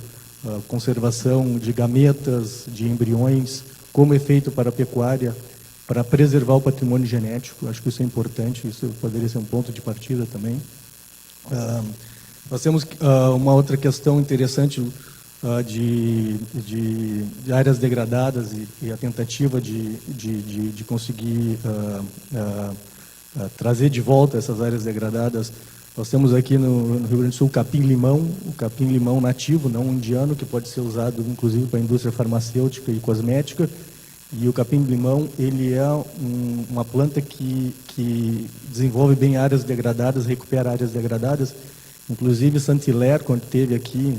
conservação de gametas, de embriões, como efeito para a pecuária, para preservar o patrimônio genético. Acho que isso é importante, isso poderia ser um ponto de partida também. Nós temos uma outra questão interessante de áreas degradadas e a tentativa de conseguir trazer de volta essas áreas degradadas. Nós temos aqui no Rio Grande do Sul o capim-limão nativo, não indiano, que pode ser usado inclusive para a indústria farmacêutica e cosmética. E o capim-limão, ele é uma planta que desenvolve bem áreas degradadas, recupera áreas degradadas. Inclusive, Saint-Hilaire, quando esteve aqui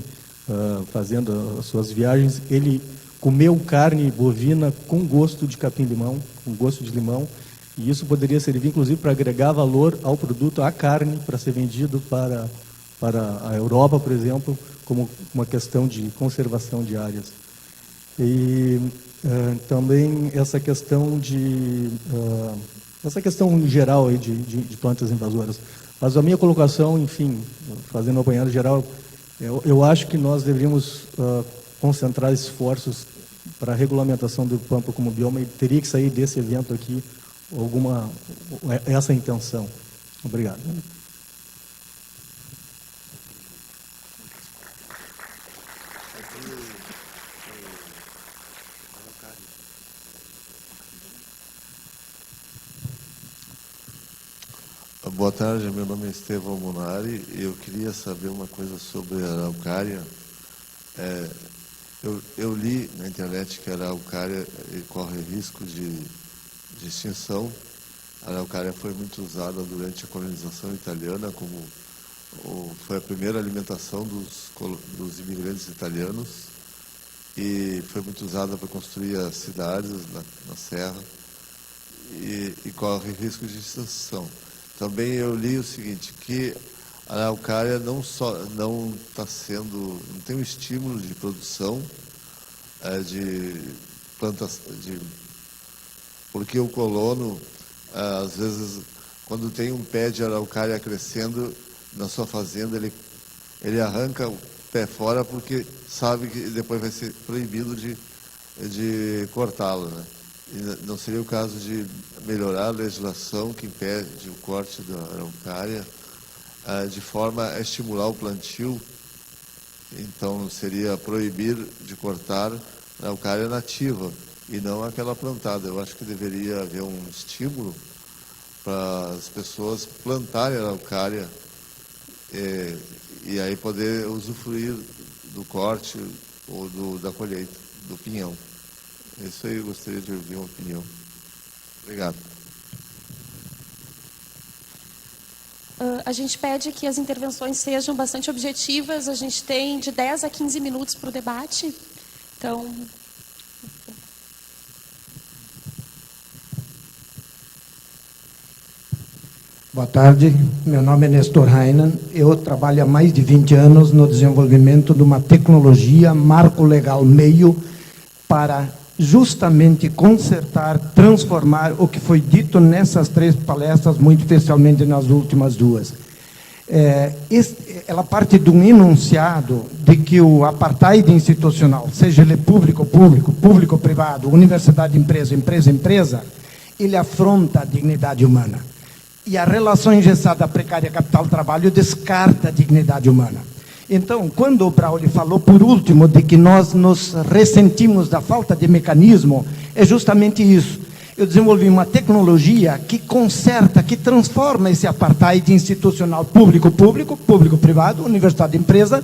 fazendo as suas viagens, ele comeu carne bovina com gosto de capim-limão, com gosto de limão. E isso poderia servir, inclusive, para agregar valor ao produto, à carne, para ser vendido para a Europa, por exemplo, como uma questão de conservação de áreas. E também essa questão em geral aí de plantas invasoras. Mas a minha colocação, enfim, fazendo um apanhado geral, eu acho que nós deveríamos concentrar esforços para a regulamentação do Pampa como bioma, e teria que sair desse evento aqui essa intenção. Obrigado. Boa tarde, meu nome é Estevão Monari e eu queria saber uma coisa sobre a araucária. Eu li na internet que a araucária corre risco de extinção. A araucária foi muito usada durante a colonização italiana, como foi a primeira alimentação dos imigrantes italianos, e foi muito usada para construir as cidades na serra, e corre risco de extinção. Também eu li o seguinte, que a araucária não tem um estímulo de produção de plantas, porque o colono, às vezes, quando tem um pé de araucária crescendo na sua fazenda, ele arranca o pé fora porque sabe que depois vai ser proibido de cortá-lo, né? E não seria o caso de melhorar a legislação que impede o corte da araucária de forma a estimular o plantio? Então, seria proibir de cortar a araucária nativa e não aquela plantada. Eu acho que deveria haver um estímulo para as pessoas plantarem a araucária e aí poder usufruir do corte ou da colheita, do pinhão. Isso aí eu gostaria de ouvir uma opinião. Obrigado. A gente pede que as intervenções sejam bastante objetivas. A gente tem de 10 a 15 minutos para o debate. Então... Boa tarde, meu nome é Nestor Heinan. Eu trabalho há mais de 20 anos no desenvolvimento de uma tecnologia, marco legal meio, para justamente consertar, transformar o que foi dito nessas 3 palestras, muito especialmente nas últimas 2. Ela parte de um enunciado de que o apartheid institucional, seja ele público-público, público-privado, universidade-empresa, empresa-empresa, ele afronta a dignidade humana. E a relação engessada precária capital-trabalho descarta a dignidade humana. Então, quando o Brauli falou, por último, de que nós nos ressentimos da falta de mecanismo, é justamente isso. Eu desenvolvi uma tecnologia que conserta, que transforma esse apartheid institucional público-público, público-privado, universidade-empresa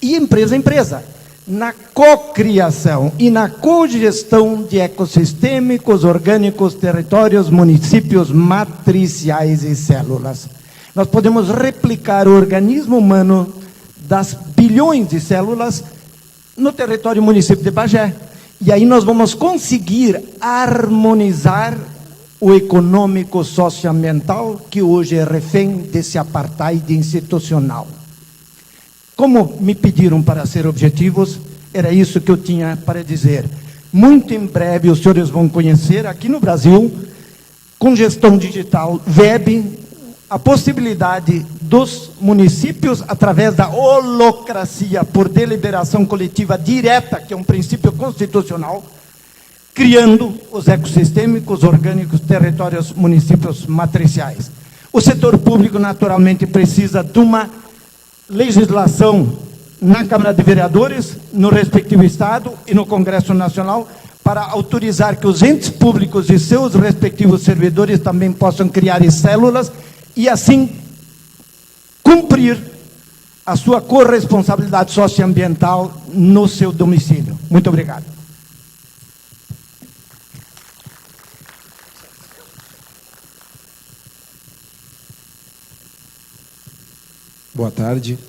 e empresa-empresa, na cocriação e na cogestão de ecossistêmicos, orgânicos, territórios, municípios, matriciais e células. Nós podemos replicar o organismo humano das bilhões de células no território município de Bagé. E aí nós vamos conseguir harmonizar o econômico socioambiental que hoje é refém desse apartheid institucional. Como me pediram para ser objetivos, era isso que eu tinha para dizer. Muito em breve os senhores vão conhecer aqui no Brasil, com gestão digital, web, a possibilidade dos municípios, através da holocracia por deliberação coletiva direta, que é um princípio constitucional, criando os ecossistêmicos, orgânicos, territórios, municípios matriciais. O setor público, naturalmente, precisa de uma legislação na Câmara de Vereadores, no respectivo Estado e no Congresso Nacional, para autorizar que os entes públicos e seus respectivos servidores também possam criar células e, assim, cumprir a sua corresponsabilidade socioambiental no seu domicílio. Muito obrigado. Boa tarde.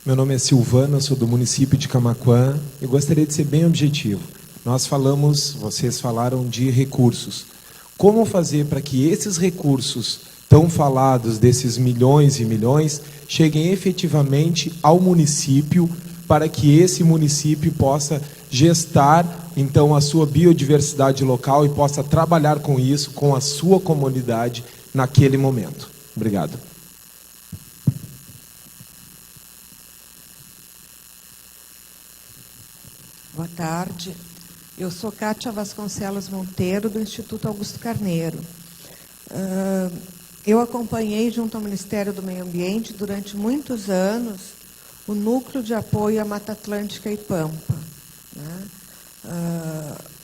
Meu nome é Silvana, sou do município de Camaquã e gostaria de ser bem objetivo. Vocês falaram de recursos. Como fazer para que esses recursos tão falados, desses milhões e milhões, cheguem efetivamente ao município, para que esse município possa gestar, então, a sua biodiversidade local e possa trabalhar com isso, com a sua comunidade, naquele momento? Obrigado. Boa tarde. Eu sou Cátia Vasconcelos Monteiro, do Instituto Augusto Carneiro. Eu acompanhei, junto ao Ministério do Meio Ambiente, durante muitos anos, o Núcleo de Apoio à Mata Atlântica e Pampa, né?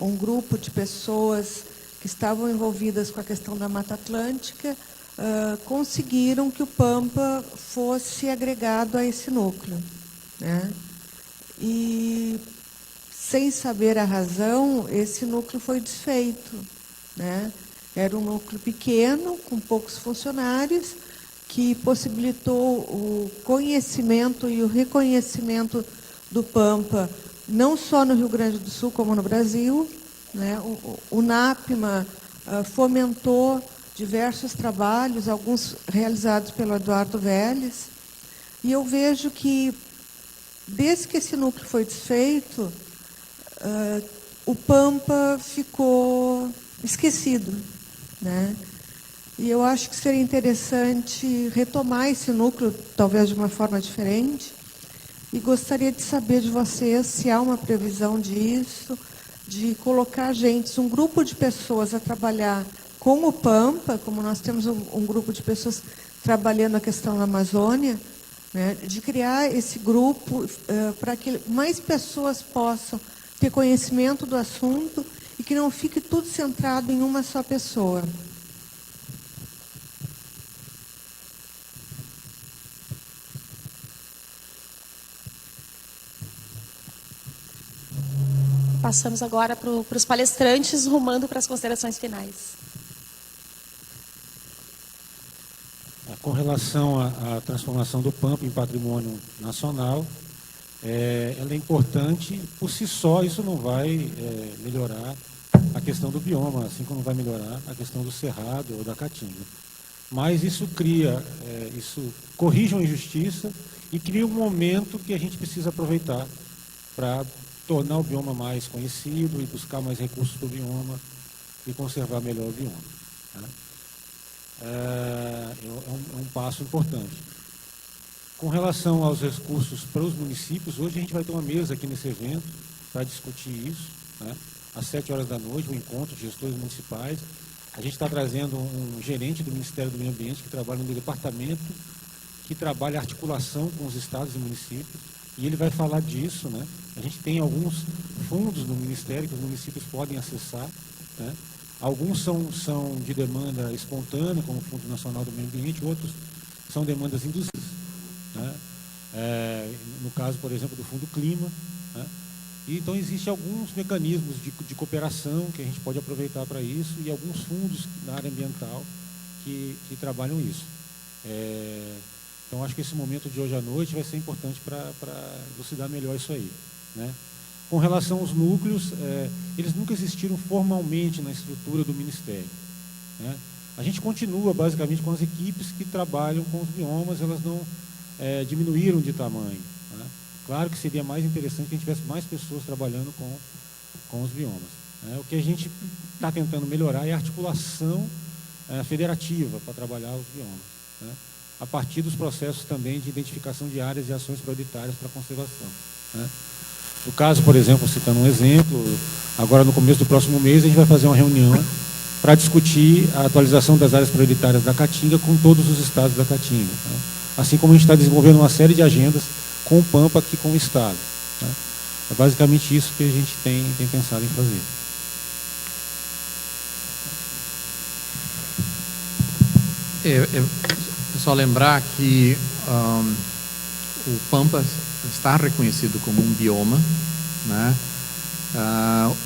Um grupo de pessoas que estavam envolvidas com a questão da Mata Atlântica conseguiram que o Pampa fosse agregado a esse núcleo, né? E, sem saber a razão, esse núcleo foi desfeito, né? Era um núcleo pequeno, com poucos funcionários, que possibilitou o conhecimento e o reconhecimento do Pampa, não só no Rio Grande do Sul, como no Brasil, né? O NAPMA fomentou diversos trabalhos, alguns realizados pelo Eduardo Vélez, e eu vejo que, desde que esse núcleo foi desfeito, o Pampa ficou esquecido, né? E eu acho que seria interessante retomar esse núcleo, talvez de uma forma diferente, e gostaria de saber de vocês se há uma previsão disso, de colocar um grupo de pessoas a trabalhar com o Pampa, como nós temos um grupo de pessoas trabalhando a questão da Amazônia, né, de criar esse grupo para que mais pessoas possam ter conhecimento do assunto e que não fique tudo centrado em uma só pessoa. Passamos agora para os palestrantes, rumando para as considerações finais. Com relação à transformação do Pampa em patrimônio nacional, ela é importante. Por si só, isso não vai melhorar a questão do bioma, assim como vai melhorar a questão do cerrado ou da caatinga. Mas isso corrige uma injustiça e cria um momento que a gente precisa aproveitar para tornar o bioma mais conhecido e buscar mais recursos para o bioma e conservar melhor o bioma, tá? É um passo importante. Com relação aos recursos para os municípios, hoje a gente vai ter uma mesa aqui nesse evento para discutir isso, né? Às 7h, um encontro de gestores municipais. A gente está trazendo um gerente do Ministério do Meio Ambiente que trabalha no departamento, que trabalha a articulação com os estados e municípios, e ele vai falar disso, né? A gente tem alguns fundos no Ministério que os municípios podem acessar, né? Alguns são de demanda espontânea, como o Fundo Nacional do Meio Ambiente, outros são demandas induzidas, né? No caso, por exemplo, do Fundo Clima, né? E, então, existem alguns mecanismos de cooperação que a gente pode aproveitar para isso e alguns fundos na área ambiental que trabalham isso. Então, acho que esse momento de hoje à noite vai ser importante para elucidar melhor isso aí, né? Com relação aos núcleos, eles nunca existiram formalmente na estrutura do Ministério, né? A gente continua, basicamente, com as equipes que trabalham com os biomas, elas não diminuíram de tamanho, né? Claro que seria mais interessante que a gente tivesse mais pessoas trabalhando com os biomas, né? O que a gente está tentando melhorar é a articulação federativa para trabalhar os biomas, né? A partir dos processos também de identificação de áreas e ações prioritárias para a conservação, né? No caso, por exemplo, citando um exemplo, agora no começo do próximo mês a gente vai fazer uma reunião para discutir a atualização das áreas prioritárias da Caatinga com todos os estados da Caatinga, né? assim como a gente está desenvolvendo uma série de agendas com o Pampa aqui com o Estado. Né? É basicamente isso que a gente tem pensado em fazer. É só lembrar que o Pampa está reconhecido como um bioma, né?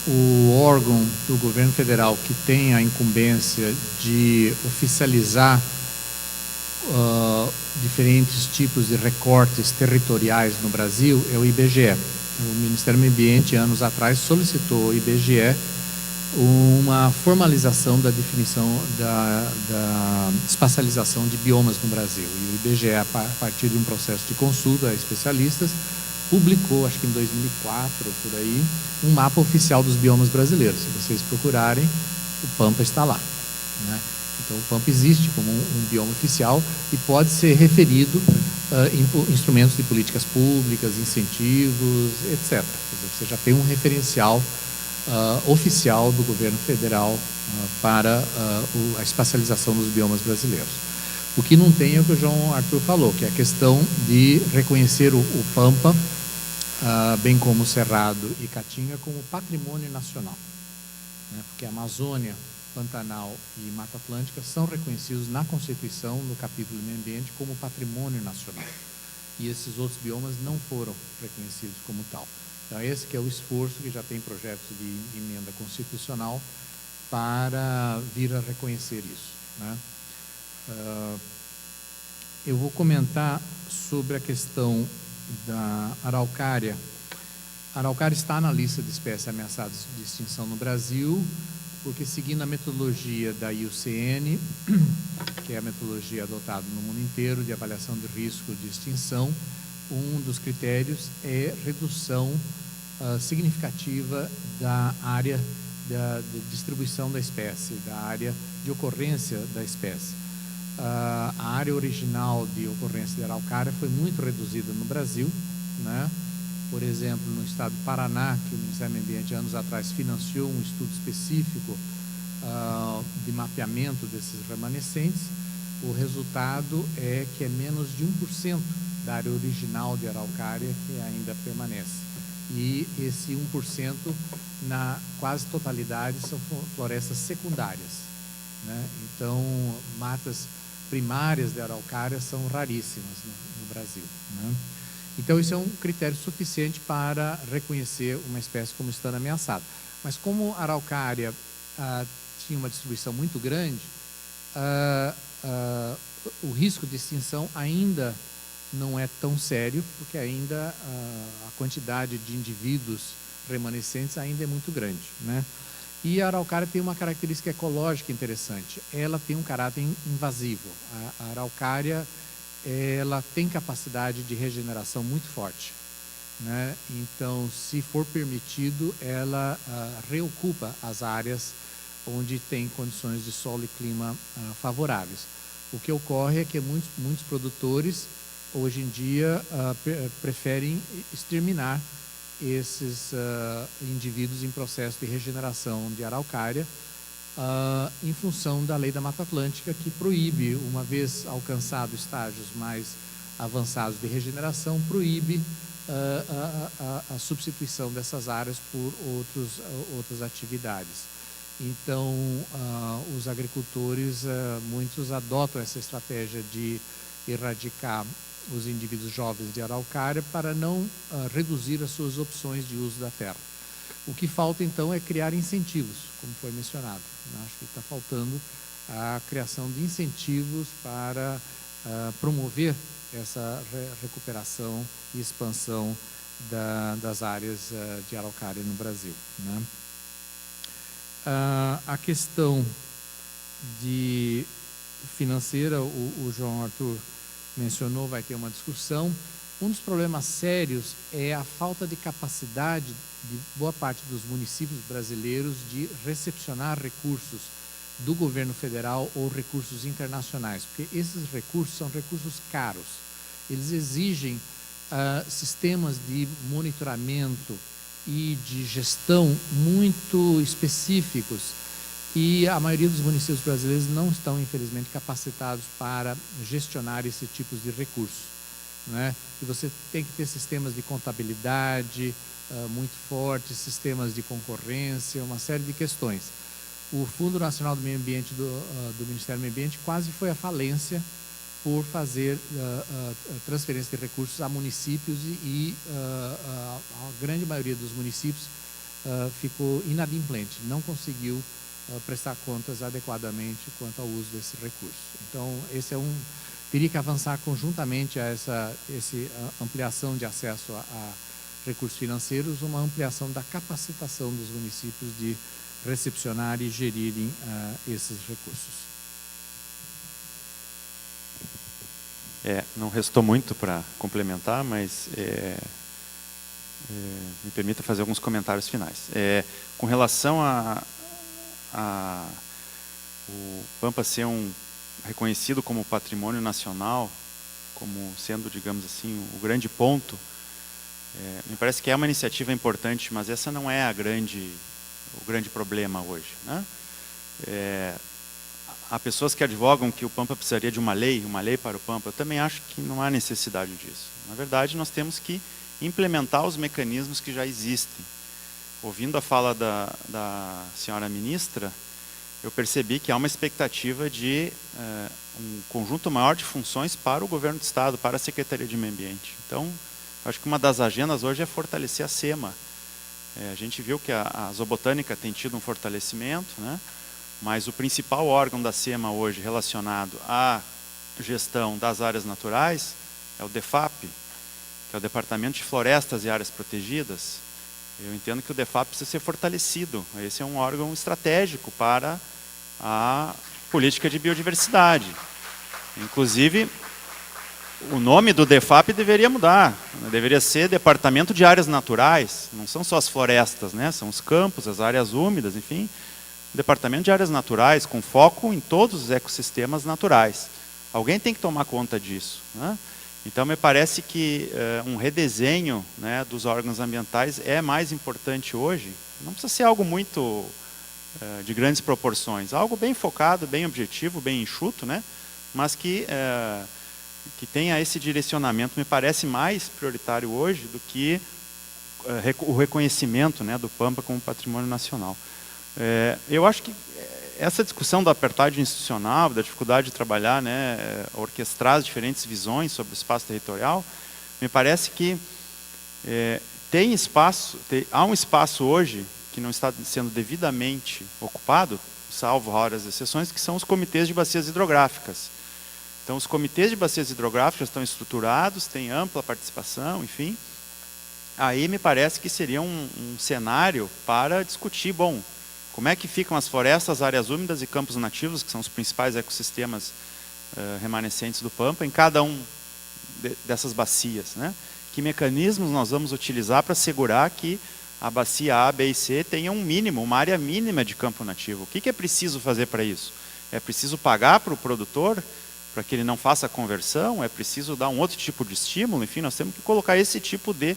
O órgão do governo federal que tem a incumbência de oficializar diferentes tipos de recortes territoriais no Brasil é o IBGE. O Ministério do Meio Ambiente, anos atrás, solicitou ao IBGE uma formalização da definição da espacialização de biomas no Brasil. E o IBGE, a partir de um processo de consulta a especialistas, publicou, acho que em 2004, por aí, um mapa oficial dos biomas brasileiros. Se vocês procurarem, o Pampa está lá, né? Então, o Pampa existe como um bioma oficial e pode ser referido em instrumentos de políticas públicas, incentivos, etc. Quer dizer, você já tem um referencial oficial do governo federal para a espacialização dos biomas brasileiros. O que não tem é o que o João Arthur falou, que é a questão de reconhecer o Pampa, bem como o Cerrado e Caatinga, como patrimônio nacional, né? Porque a Amazônia, Pantanal e Mata Atlântica são reconhecidos na Constituição, no capítulo do meio ambiente, como patrimônio nacional. E esses outros biomas não foram reconhecidos como tal. Então, esse que é o esforço, que já tem projetos de emenda constitucional para vir a reconhecer isso, né? Eu vou comentar sobre a questão da araucária. A araucária está na lista de espécies ameaçadas de extinção no Brasil, porque, seguindo a metodologia da IUCN, que é a metodologia adotada no mundo inteiro de avaliação de risco de extinção, um dos critérios é redução significativa da área de distribuição da espécie, da área de ocorrência da espécie. A área original de ocorrência de araucária foi muito reduzida no Brasil, né? Por exemplo, no estado do Paraná, que o Ministério do Meio Ambiente, anos atrás, financiou um estudo específico de mapeamento desses remanescentes, o resultado é que é menos de 1% da área original de araucária que ainda permanece. E esse 1%, na quase totalidade, são florestas secundárias, né? Então, matas primárias de araucária são raríssimas no Brasil, né? Então, isso é um critério suficiente para reconhecer uma espécie como estando ameaçada. Mas como a araucária tinha uma distribuição muito grande, o risco de extinção ainda não é tão sério, porque ainda a quantidade de indivíduos remanescentes ainda é muito grande, né? E a araucária tem uma característica ecológica interessante. Ela tem um caráter invasivo. A araucária, ela tem capacidade de regeneração muito forte, né? Então, se for permitido, ela reocupa as áreas onde tem condições de solo e clima favoráveis. O que ocorre é que muitos produtores, hoje em dia, preferem exterminar esses indivíduos em processo de regeneração de araucária, em função da lei da Mata Atlântica, que proíbe, uma vez alcançados estágios mais avançados de regeneração, proíbe a substituição dessas áreas por outras atividades. Então, os agricultores, muitos adotam essa estratégia de erradicar os indivíduos jovens de araucária para não reduzir as suas opções de uso da terra. O que falta, então, é criar incentivos, como foi mencionado. Acho que está faltando a criação de incentivos para promover essa recuperação e expansão das áreas de araucária no Brasil, né? A questão financeira, o João Arthur mencionou, vai ter uma discussão. Um dos problemas sérios é a falta de capacidade de boa parte dos municípios brasileiros de recepcionar recursos do governo federal ou recursos internacionais, porque esses recursos são recursos caros. Eles exigem sistemas de monitoramento e de gestão muito específicos E a maioria dos municípios brasileiros não estão, infelizmente, capacitados para gestionar esse tipo de recursos, né? E você tem que ter sistemas de contabilidade muito fortes, sistemas de concorrência, uma série de questões. O Fundo Nacional do Meio Ambiente do Ministério do Meio Ambiente quase foi à falência por fazer transferência de recursos a municípios e a grande maioria dos municípios ficou inadimplente, não conseguiu prestar contas adequadamente quanto ao uso desse recurso. Então, esse teria que avançar conjuntamente a essa ampliação de acesso a recursos financeiros, uma ampliação da capacitação dos municípios de recepcionar e gerirem esses recursos. Não restou muito para complementar, mas me permita fazer alguns comentários finais. Com relação o Pampa ser reconhecido como patrimônio nacional, como sendo, digamos assim, o grande ponto, me parece que é uma iniciativa importante, mas essa não é o grande problema hoje, né? Há pessoas que advogam que o Pampa precisaria de uma lei para o Pampa. Eu também acho que não há necessidade disso. Na verdade, nós temos que implementar os mecanismos que já existem. Ouvindo a fala da senhora ministra, eu percebi que há uma expectativa de um conjunto maior de funções para o governo do Estado, para a Secretaria de Meio Ambiente. Então, acho que uma das agendas hoje é fortalecer a SEMA. A gente viu que a zoobotânica tem tido um fortalecimento, né? Mas o principal órgão da SEMA hoje relacionado à gestão das áreas naturais é o DEFAP, que é o Departamento de Florestas e Áreas Protegidas. Eu entendo que o DEFAP precisa ser fortalecido. Esse é um órgão estratégico para a política de biodiversidade. Inclusive, o nome do DEFAP deveria mudar. Deveria ser Departamento de Áreas Naturais. Não são só as florestas, né? São os campos, as áreas úmidas, enfim. Departamento de Áreas Naturais, com foco em todos os ecossistemas naturais. Alguém tem que tomar conta disso, né? Então, me parece que um redesenho, né, dos órgãos ambientais é mais importante hoje. Não precisa ser algo muito de grandes proporções. Algo bem focado, bem objetivo, bem enxuto, né? Mas que tenha esse direcionamento. Me parece mais prioritário hoje do que o reconhecimento, né, do Pampa como patrimônio nacional. Eu acho que essa discussão do apartheid institucional, da dificuldade de trabalhar, né, orquestrar as diferentes visões sobre o espaço territorial, me parece que há um espaço hoje que não está sendo devidamente ocupado, salvo raras exceções, que são os comitês de bacias hidrográficas. Então, os comitês de bacias hidrográficas estão estruturados, têm ampla participação, enfim. Aí me parece que seria um cenário para discutir, bom, como é que ficam as florestas, áreas úmidas e campos nativos, que são os principais ecossistemas remanescentes do Pampa, em cada dessas bacias, né? Que mecanismos nós vamos utilizar para assegurar que a bacia A, B e C tenha uma área mínima de campo nativo? O que é preciso fazer para isso? É preciso pagar para o produtor para que ele não faça a conversão? É preciso dar um outro tipo de estímulo? Enfim, nós temos que colocar esse tipo de...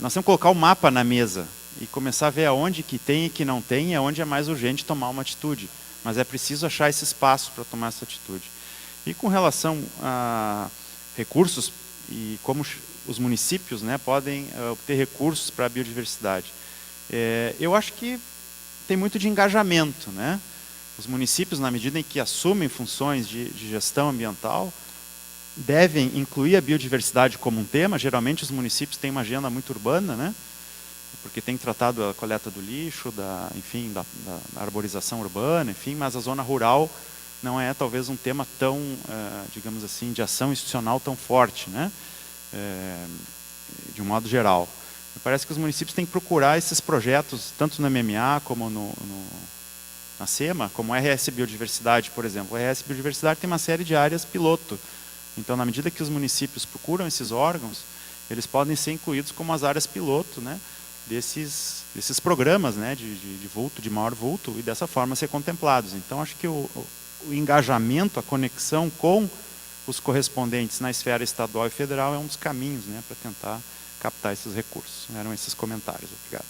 nós temos que colocar o mapa na mesa e começar a ver aonde que tem e que não tem, e aonde é mais urgente tomar uma atitude. Mas é preciso achar esse espaço para tomar essa atitude. E com relação a recursos e como os municípios, né, podem obter recursos para a biodiversidade, eu acho que tem muito de engajamento, né? Os municípios, na medida em que assumem funções de gestão ambiental, devem incluir a biodiversidade como um tema. Geralmente os municípios têm uma agenda muito urbana, né? Porque tem tratado a coleta do lixo, da arborização urbana, enfim, mas a zona rural não é talvez um tema tão, digamos assim, de ação institucional tão forte, né? De um modo geral. Me parece que os municípios têm que procurar esses projetos, tanto no MMA como na SEMA, como o RS Biodiversidade, por exemplo. O RS Biodiversidade tem uma série de áreas piloto. Então, na medida que os municípios procuram esses órgãos, eles podem ser incluídos como as áreas piloto, né, desses programas, né, de maior vulto, e dessa forma ser contemplados. Então, acho que o engajamento, a conexão com os correspondentes na esfera estadual e federal é um dos caminhos, né, para tentar captar esses recursos. Eram esses comentários. Obrigado.